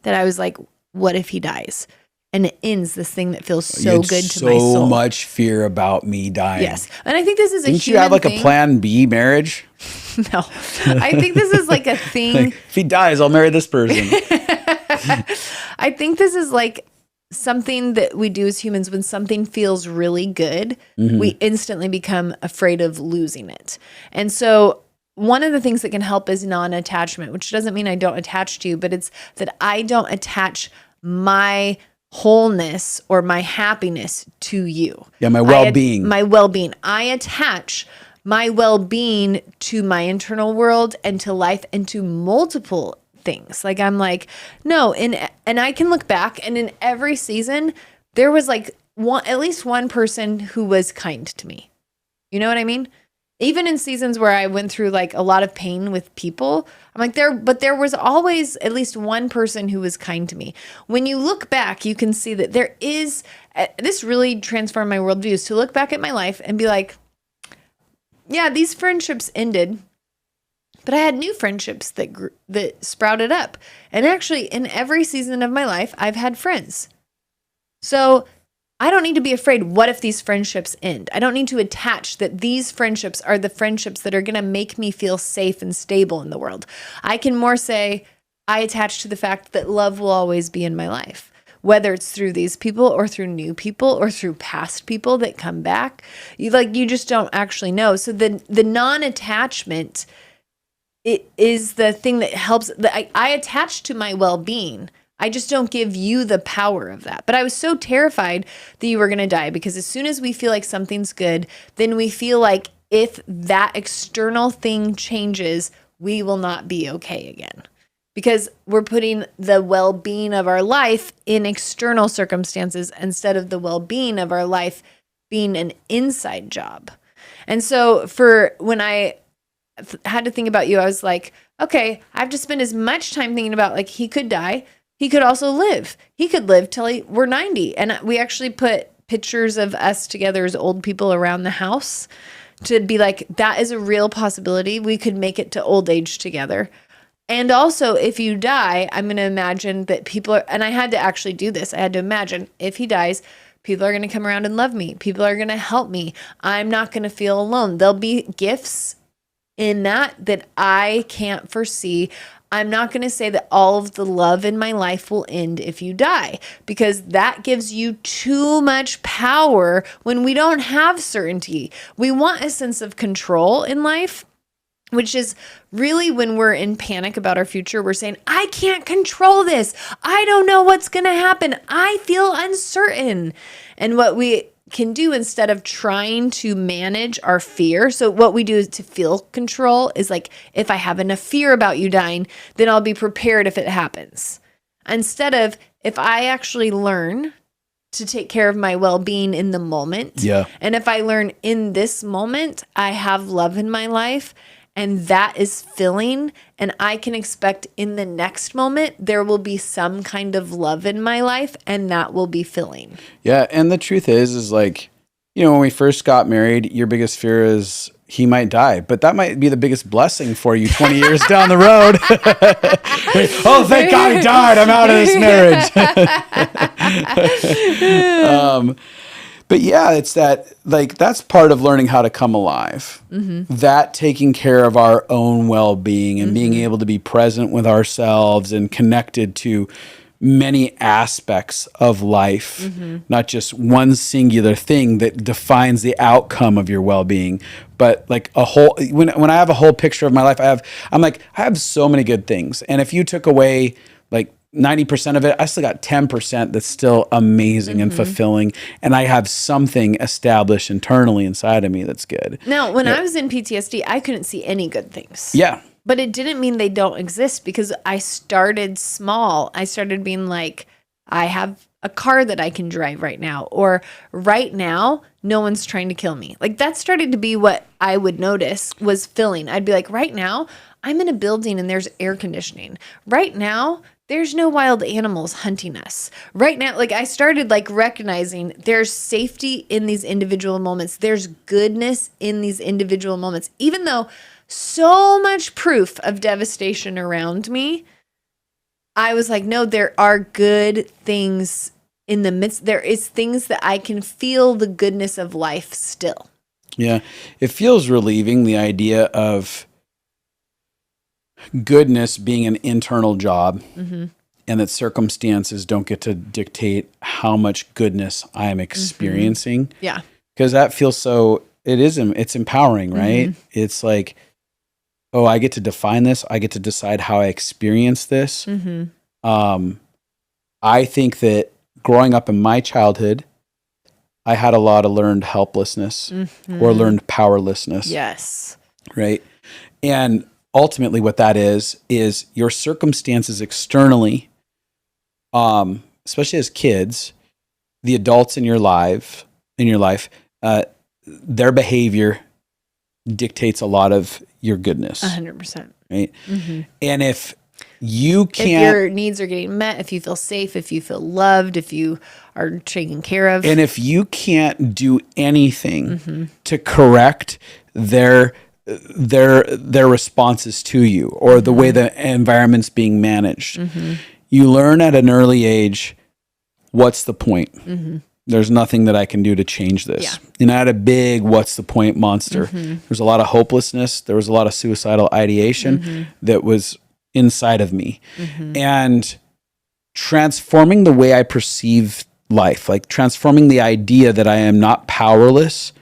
that I was like, what if he dies? And it ends this thing that feels so good to my soul. So much fear about me dying. Yes. And I think this is a Didn't human you have like thing. a plan B marriage? No. I think this is like a thing. Like, if he dies, I'll marry this person. I think this is like something that we do as humans. When something feels really good, we instantly become afraid of losing it. And so one of the things that can help is non-attachment, which doesn't mean I don't attach to you, but it's that I don't attach my wholeness or my happiness to you. Yeah, my well-being. My well-being. I attach my well-being to my internal world and to life and to multiple things. Like I'm like, no, and I can look back, and in every season there was like at least one person who was kind to me. You know what I mean? Even in seasons where I went through like a lot of pain with people, I'm like there was always at least one person who was kind to me. When you look back, you can see that there is, this really transformed my worldview, is to look back at my life and be like, yeah, these friendships ended, but I had new friendships that sprouted up. And actually in every season of my life, I've had friends. So I don't need to be afraid. What if these friendships end? I don't need to attach that these friendships are the friendships that are going to make me feel safe and stable in the world. I can more say I attach to the fact that love will always be in my life, whether it's through these people or through new people or through past people that come back. You just don't actually know. So the non-attachment, it is the thing that helps. I attach to my well-being. I just don't give you the power of that. But I was so terrified that you were going to die, because as soon as we feel like something's good, then we feel like if that external thing changes, we will not be okay again. Because we're putting the well-being of our life in external circumstances instead of the well-being of our life being an inside job. And so for when I had to think about you, I was like, okay, I have to spend as much time thinking about, like, he could die. He could also live. He could live till we're 90. And we actually put pictures of us together as old people around the house to be like, that is a real possibility. We could make it to old age together. And also, if you die, I'm going to imagine that people are, and I had to actually do this. I had to imagine if he dies, people are going to come around and love me. People are going to help me. I'm not going to feel alone. There'll be gifts in that I can't foresee. I'm not going to say that all of the love in my life will end if you die, because that gives you too much power when we don't have certainty. We want a sense of control in life, which is really when we're in panic about our future. We're saying, I can't control this. I don't know what's going to happen. I feel uncertain. And what we can do instead of trying to manage our fear. So what we do is to feel control is like, if I have enough fear about you dying, then I'll be prepared if it happens. Instead of, if I actually learn to take care of my well-being in the moment. Yeah. And if I learn in this moment, I have love in my life, and that is filling, and I can expect in the next moment there will be some kind of love in my life, and that will be filling. Yeah, and the truth is like, you know, when we first got married, your biggest fear is he might die, but that might be the biggest blessing for you 20 years down the road. Oh, thank God he died. I'm out of this marriage. But yeah, it's that, like, that's part of learning how to come alive. Mm-hmm. That taking care of our own well-being and mm-hmm. being able to be present with ourselves and connected to many aspects of life, mm-hmm. not just one singular thing that defines the outcome of your well-being, but like a whole, when I have a whole picture of my life, I have so many good things. And if you took away like 90% of it, I still got 10% that's still amazing mm-hmm. and fulfilling. And I have something established internally inside of me that's good. Now, when I was in PTSD, I couldn't see any good things. Yeah. But it didn't mean they don't exist, because I started small. I started being like, I have a car that I can drive right now, or right now, no one's trying to kill me. Like, that started to be what I would notice was filling. I'd be like, right now, I'm in a building and there's air conditioning. Right now, there's no wild animals hunting us. Right now, like, I started like recognizing there's safety in these individual moments. There's goodness in these individual moments. Even though so much proof of devastation around me, I was like, no, there are good things in the midst. There is things that I can feel the goodness of life still. Yeah. It feels relieving, the idea of goodness being an internal job, mm-hmm. and that circumstances don't get to dictate how much goodness I am experiencing. Mm-hmm. Yeah. Because that feels so, it's empowering, right? Mm-hmm. It's like, oh, I get to define this. I get to decide how I experience this. Mm-hmm. I think that growing up in my childhood, I had a lot of learned helplessness mm-hmm. or learned powerlessness. Yes. Right. And ultimately what that is your circumstances externally, especially as kids, the adults in your life, their behavior dictates a lot of your goodness. 100%. Right. Mm-hmm. And if you can't, if your needs are getting met, if you feel safe, if you feel loved, if you are taken care of, and if you can't do anything mm-hmm. to correct their responses to you or mm-hmm. the way the environment's being managed, mm-hmm. you learn at an early age, what's the point? Mm-hmm. There's nothing that I can do to change this. Yeah. And I had a big what's the point monster. Mm-hmm. There's a lot of hopelessness. There was a lot of suicidal ideation mm-hmm. that was inside of me. Mm-hmm. And transforming the way I perceive life, like transforming the idea that I am not powerless,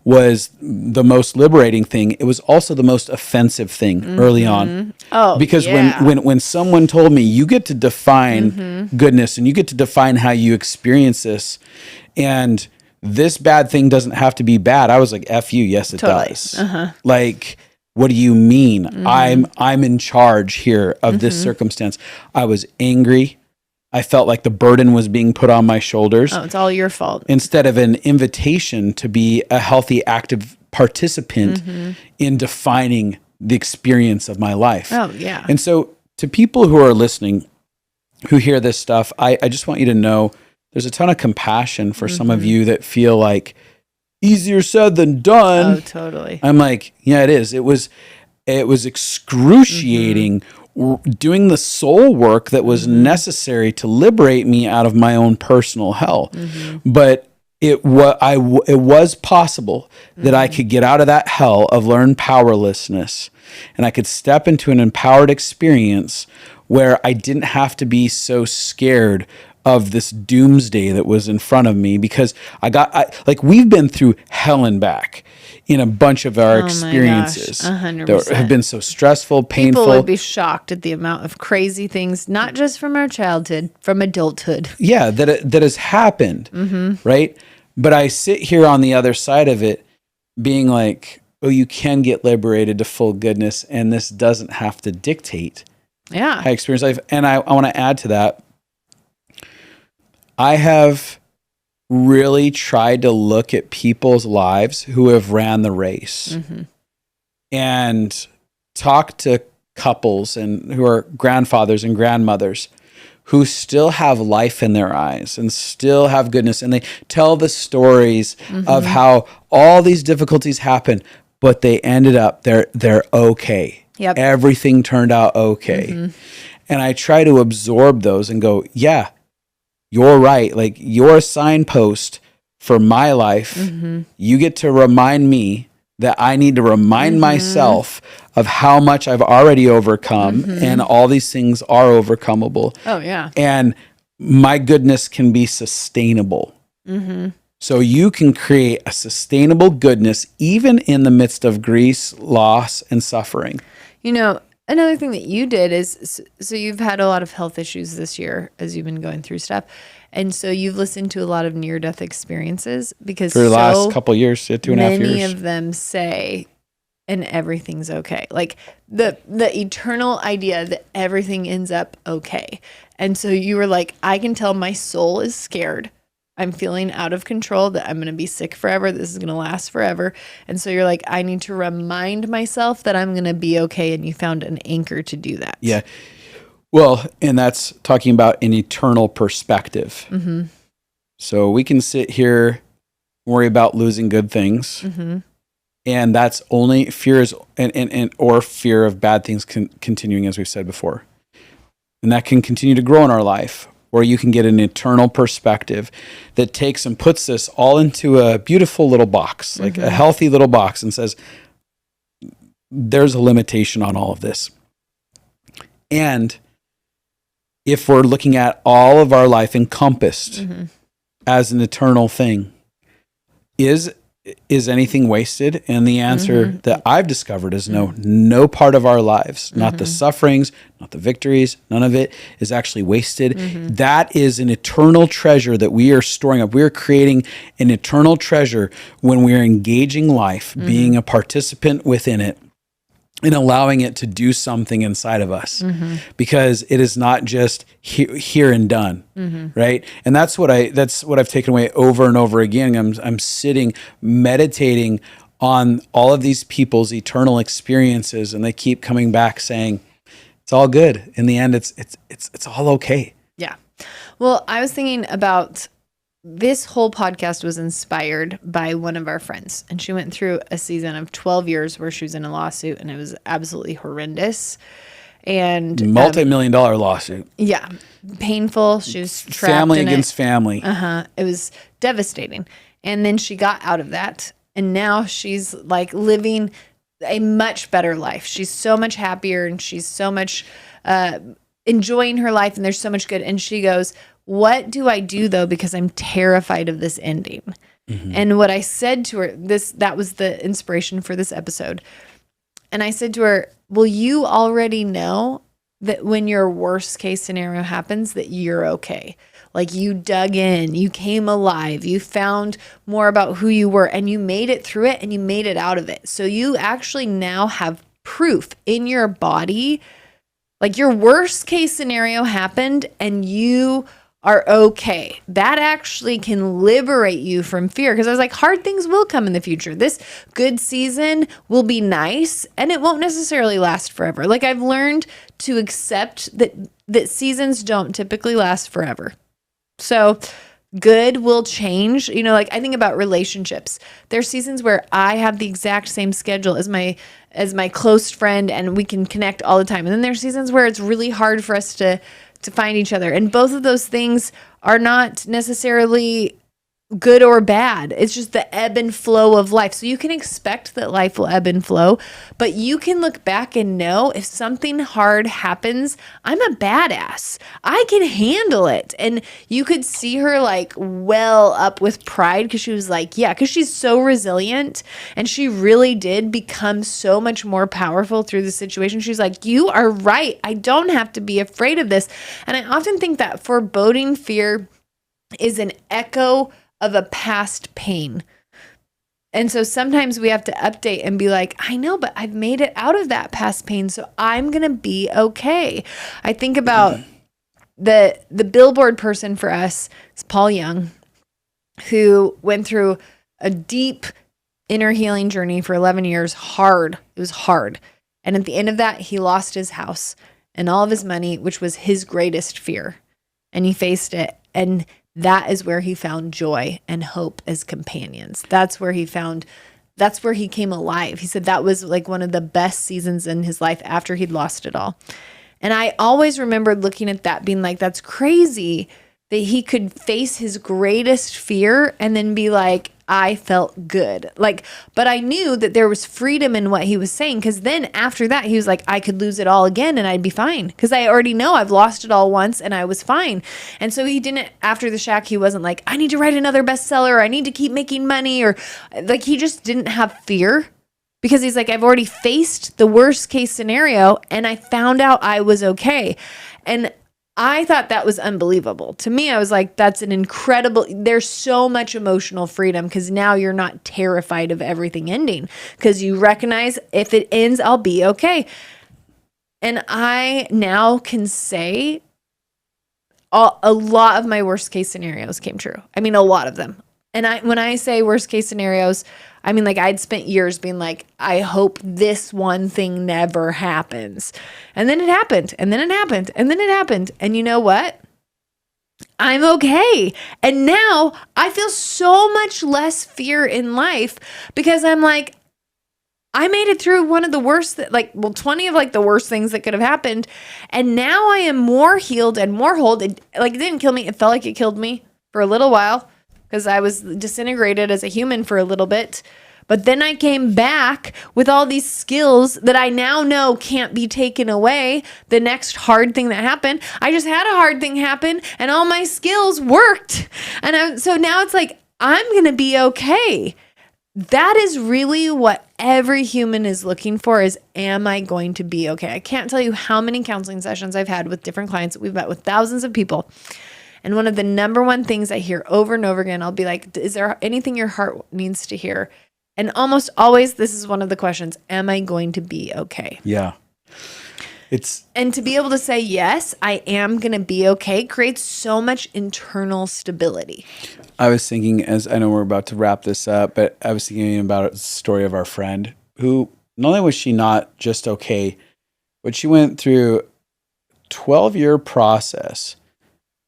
was the most liberating thing. It was also the most offensive thing mm-hmm. early on. Oh, because yeah. when someone told me, you get to define mm-hmm. goodness and you get to define how you experience this, and this bad thing doesn't have to be bad. I was like, F you. Yes, it does. Like, what do you mean? I'm in charge here of this circumstance. I was angry. I felt like the burden was being put on my shoulders. Oh, it's all your fault. Instead of an invitation to be a healthy, active participant in defining the experience of my life. Oh, yeah. And so to people who are listening, who hear this stuff, I just want you to know there's a ton of compassion for some of you that feel like easier said than done. Oh, totally. I'm like, yeah, it is. It was excruciating doing the soul work that was necessary to liberate me out of my own personal hell. But it was possible that I could get out of that hell of learned powerlessness, and I could step into an empowered experience where I didn't have to be so scared of this doomsday that was in front of me, because we've been through hell and back in a bunch of our experiences. My gosh, 100%. That have been so stressful, painful. People would be shocked at the amount of crazy things, not just from our childhood, from adulthood. Yeah, that has happened, right? But I sit here on the other side of it being like, oh, you can get liberated to full goodness, and this doesn't have to dictate how I experience life. And I want to add to that, I have really tried to look at people's lives who have ran the race and talk to couples and who are grandfathers and grandmothers who still have life in their eyes and still have goodness. And they tell the stories of how all these difficulties happen, but they ended up, they're okay. Yep. Everything turned out okay. And I try to absorb those and go, yeah, you're right. Like, you're a signpost for my life. You get to remind me that I need to remind myself of how much I've already overcome, and all these things are overcomable. Oh, yeah. And my goodness can be sustainable. So you can create a sustainable goodness even in the midst of grief, loss, and suffering. You know, another thing that you did is, so you've had a lot of health issues this year as you've been going through stuff. And so you've listened to a lot of near-death experiences, because for the last couple of years, 2.5 years. Many of them say, and everything's okay. Like the eternal idea that everything ends up okay. And so you were like, I can tell my soul is scared. I'm feeling out of control, that I'm going to be sick forever. This is going to last forever. And so you're like, I need to remind myself that I'm going to be okay. And you found an anchor to do that. Yeah. Well, and that's talking about an eternal perspective. So we can sit here, worry about losing good things. And that's only fears or fear of bad things continuing, as we've said before. And that can continue to grow in our life. Or you can get an eternal perspective that takes and puts this all into a beautiful little box, like a healthy little box, and says, there's a limitation on all of this. And if we're looking at all of our life encompassed as an eternal thing, is anything wasted? And the answer that I've discovered is no. No part of our lives, not the sufferings, not the victories, none of it is actually wasted. That is an eternal treasure that we are storing up. We are creating an eternal treasure when we are engaging life, being a participant within it, and allowing it to do something inside of us, because it is not just here and done, right? And that's what I've taken away over and over again. I'm sitting, meditating on all of these people's eternal experiences, and they keep coming back saying, it's all good. In the end, it's all okay. Yeah. Well, I was thinking about, this whole podcast was inspired by one of our friends, and she went through a season of 12 years where she was in a lawsuit, and it was absolutely horrendous. And multi-million-dollar lawsuit. Yeah. Painful. She was trapped family in against family. It was devastating. And then she got out of that, and now she's like living a much better life. She's so much happier, and she's so much enjoying her life, and there's so much good. And she goes, what do I do though? Because I'm terrified of this ending. And what I said to her, that was the inspiration for this episode. And I said to her, well, you already know that when your worst case scenario happens, that you're okay. Like you dug in, you came alive, you found more about who you were, and you made it through it and you made it out of it. So you actually now have proof in your body. Like your worst case scenario happened and you are okay. That actually can liberate you from fear. Because I was like, hard things will come in the future. This good season will be nice and it won't necessarily last forever. Like I've learned to accept that seasons don't typically last forever. So good will change. You know, like I think about relationships. There's seasons where I have the exact same schedule as my close friend and we can connect all the time. And then there's seasons where it's really hard for us to find each other. And both of those things are not necessarily good or bad. It's just the ebb and flow of life. So you can expect that life will ebb and flow, but you can look back and know if something hard happens, I'm a badass. I can handle it. And you could see her like well up with pride because she was like, yeah, because she's so resilient and she really did become so much more powerful through the situation. She's like, you are right. I don't have to be afraid of this. And I often think that foreboding fear is an echo of a past pain. And so sometimes we have to update and be like, I know, but I've made it out of that past pain, so I'm going to be okay. I think about the billboard person for us is Paul Young, who went through a deep inner healing journey for 11 years. Hard. It was hard. And at the end of that, he lost his house and all of his money, which was his greatest fear. And he faced it. And that is where he found joy and hope as companions. That's where he came alive. He said that was like one of the best seasons in his life after he'd lost it all. And I always remembered looking at that being like, that's crazy that he could face his greatest fear and then be like, I felt good. Like, but I knew that there was freedom in what he was saying. Cause then after that, he was like, I could lose it all again and I'd be fine. Cause I already know I've lost it all once and I was fine. And so he didn't, after the shack, he wasn't like, I need to write another bestseller. Or I need to keep making money, or like, he just didn't have fear because he's like, I've already faced the worst case scenario and I found out I was okay. And I thought that was unbelievable. To me, I was like, that's an incredible, there's so much emotional freedom because now you're not terrified of everything ending because you recognize if it ends, I'll be okay. And I now can say a lot of my worst case scenarios came true. I mean, a lot of them. And when I say worst case scenarios, I mean, like I'd spent years being like, I hope this one thing never happens. And then it happened. And then it happened. And then it happened. And you know what? I'm okay. And now I feel so much less fear in life because I'm like, I made it through one of the worst, 20 of like the worst things that could have happened. And now I am more healed and more whole. It didn't kill me. It felt like it killed me for a little while, because I was disintegrated as a human for a little bit. But then I came back with all these skills that I now know can't be taken away. The next hard thing that happened, I just had a hard thing happen and all my skills worked. And so now it's like, I'm going to be okay. That is really what every human is looking for is, am I going to be okay? I can't tell you how many counseling sessions I've had with different clients. We've met with thousands of people. And one of the number one things I hear over and over again, I'll be like, is there anything your heart needs to hear? And almost always, this is one of the questions, am I going to be okay? Yeah. And to be able to say, yes, I am going to be okay, creates so much internal stability. I was thinking, as I know we're about to wrap this up, but I was thinking about the story of our friend who, not only was she not just okay, but she went through a 12-year process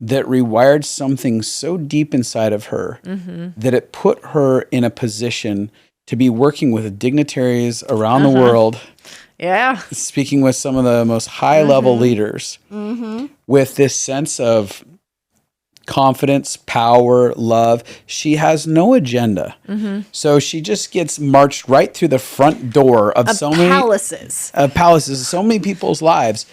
that rewired something so deep inside of her that it put her in a position to be working with dignitaries around the world. Yeah. Speaking with some of the most high-level leaders with this sense of confidence, power, love. She has no agenda. So she just gets marched right through the front door of so many palaces, so many people's lives.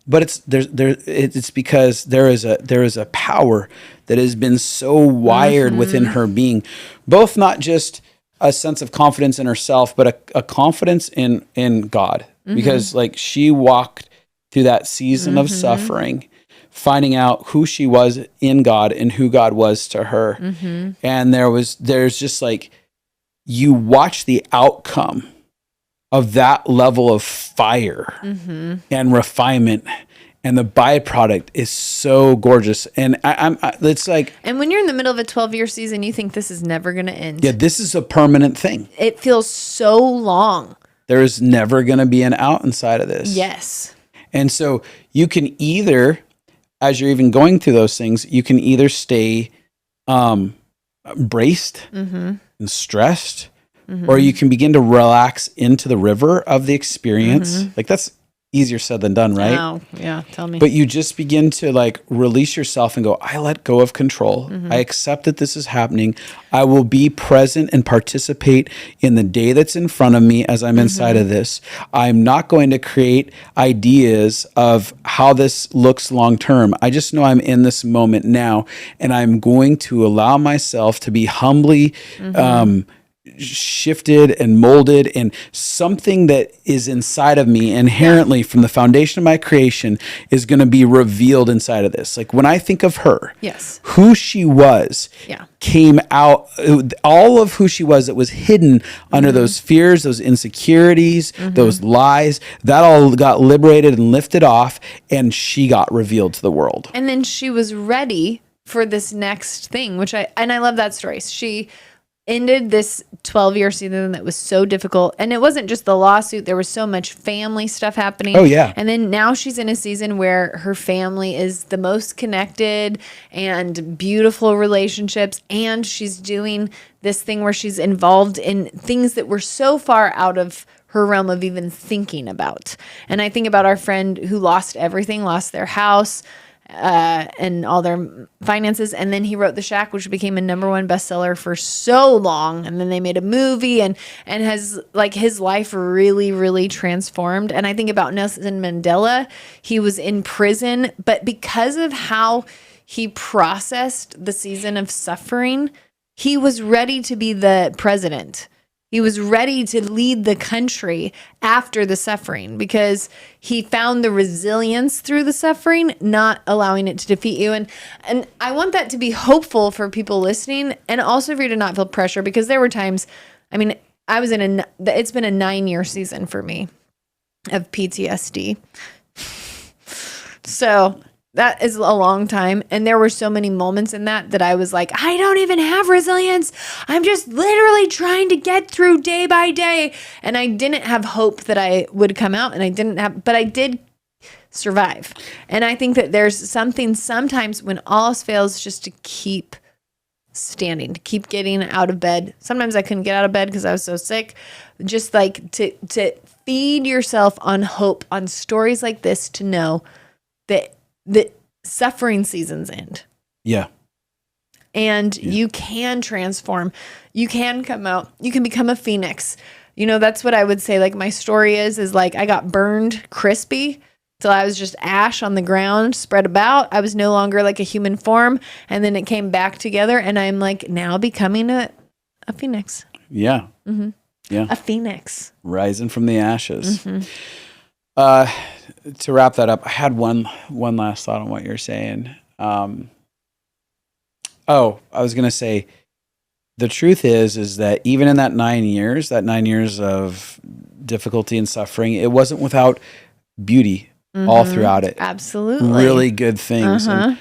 But it's because there is a power that has been so wired within her being, both not just a sense of confidence in herself, but a confidence in God, because like she walked through that season of suffering finding out who she was in God and who God was to her. And there's just like, you watch the outcome of that level of fire and refinement, and the byproduct is so gorgeous. And it's like, and when you're in the middle of a 12-year season, you think this is never going to end. Yeah, this is a permanent thing. It feels so long. There is never going to be an out inside of this. Yes. And so you can either, as you're even going through those things, you can either stay braced and stressed, or you can begin to relax into the river of the experience. Like, that's easier said than done, right? Oh, yeah. Tell me. But you just begin to like release yourself and go, I let go of control. I accept that this is happening. I will be present and participate in the day that's in front of me as I'm inside of this. I'm not going to create ideas of how this looks long term. I just know I'm in this moment now, and I'm going to allow myself to be humbly shifted and molded, and something that is inside of me inherently from the foundation of my creation is going to be revealed inside of this. Like, when I think of her, who she was came out, all of who she was that was hidden under those fears, those insecurities, those lies, that all got liberated and lifted off, and she got revealed to the world. And then she was ready for this next thing, and I love that story. She ended this 12-year season that was so difficult. And it wasn't just the lawsuit. There was so much family stuff happening. Oh, yeah. And then now she's in a season where her family is the most connected and beautiful relationships. And she's doing this thing where she's involved in things that were so far out of her realm of even thinking about. And I think about our friend who lost everything, lost their house, and all their finances. And then he wrote The Shack, which became a #1 bestseller for so long. And then they made a movie, and has like his life really, really transformed. And I think about Nelson Mandela. He was in prison, but because of how he processed the season of suffering, he was ready to be the president. He was ready to lead the country after the suffering because he found the resilience through the suffering, not allowing it to defeat you. And I want that to be hopeful for people listening, and also for you to not feel pressure, because there were times, I mean, it's been a 9-year season for me of PTSD. So that is a long time. And there were so many moments in that I was like, I don't even have resilience. I'm just literally trying to get through day by day. And I didn't have hope that I would come out, but I did survive. And I think that there's something sometimes when all else fails, just to keep standing, to keep getting out of bed. Sometimes I couldn't get out of bed because I was so sick. Just like to feed yourself on hope, on stories like this, to know that the suffering seasons end. Yeah. And you can transform. You can come out. You can become a phoenix. You know, that's what I would say. Like, my story is like, I got burned crispy till I was just ash on the ground, spread about. I was no longer like a human form. And then it came back together, and I'm like now becoming a phoenix. Yeah. Yeah. A phoenix. Rising from the ashes. To wrap that up, I had one last thought on what you're saying. I was going to say, the truth is that even in that 9 years of difficulty and suffering, it wasn't without beauty all throughout it. Absolutely. Really good things. And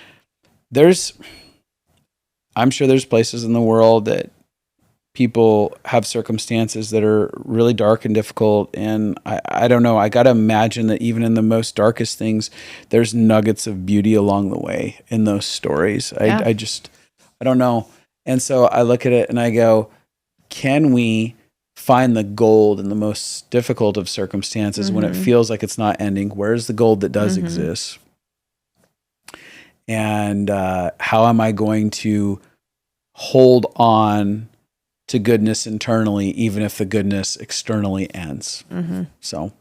I'm sure there's places in the world that people have circumstances that are really dark and difficult. And I don't know, I got to imagine that even in the most darkest things, there's nuggets of beauty along the way in those stories. Yeah. I don't know. And so I look at it and I go, can we find the gold in the most difficult of circumstances when it feels like it's not ending? Where's the gold that does exist? And how am I going to hold on to goodness internally, even if the goodness externally ends? So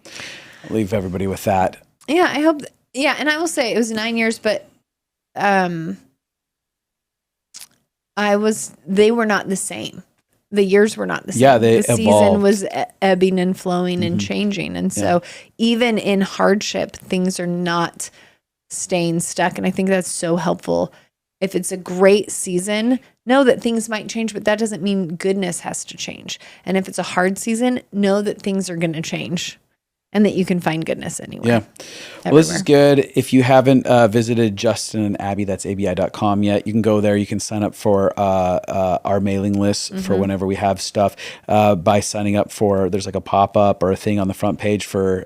I'll leave everybody with that. Yeah, I hope. Yeah, and I will say it was 9 years, but they were not the same. The years were not the same. Yeah, the season evolved. Was ebbing and flowing and changing. And so even in hardship, things are not staying stuck. And I think that's so helpful. If it's a great season, know that things might change, but that doesn't mean goodness has to change. And if it's a hard season, know that things are going to change and that you can find goodness anywhere. Yeah. Well, this is good. If you haven't visited Justin and Abby, that's abi.com yet, you can go there. You can sign up for our mailing list for whenever we have stuff by signing up for, there's like a pop-up or a thing on the front page for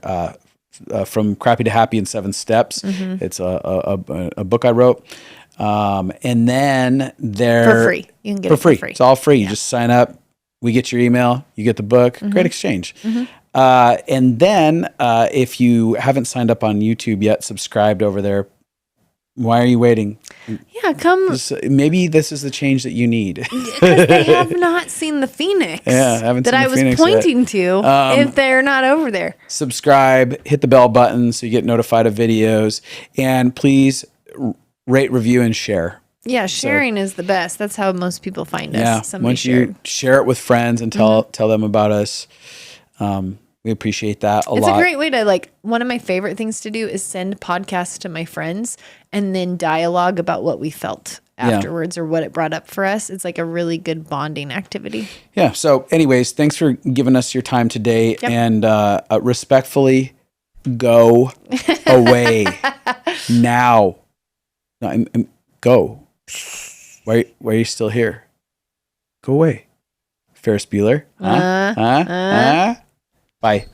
From Crappy to Happy in 7 Steps. It's a book I wrote. And then for free. You can get it for free. It's all free. You just sign up. We get your email. You get the book. Great exchange. And then if you haven't signed up on YouTube yet, subscribed over there, why are you waiting? Yeah, come. Maybe this is the change that you need. Because they have not seen the Phoenix that I was pointing to if they're not over there. Subscribe, hit the bell button so you get notified of videos, and please rate, review, and share. Yeah, sharing is the best. That's how most people find us. Yeah, once you share it with friends and tell them about us, we appreciate that a lot. It's a great way to, one of my favorite things to do is send podcasts to my friends and then dialogue about what we felt afterwards or what it brought up for us. It's like a really good bonding activity. Yeah. So anyways, thanks for giving us your time today. And respectfully, go away now. No, go. Why are you still here? Go away. Ferris Bueller. Bye.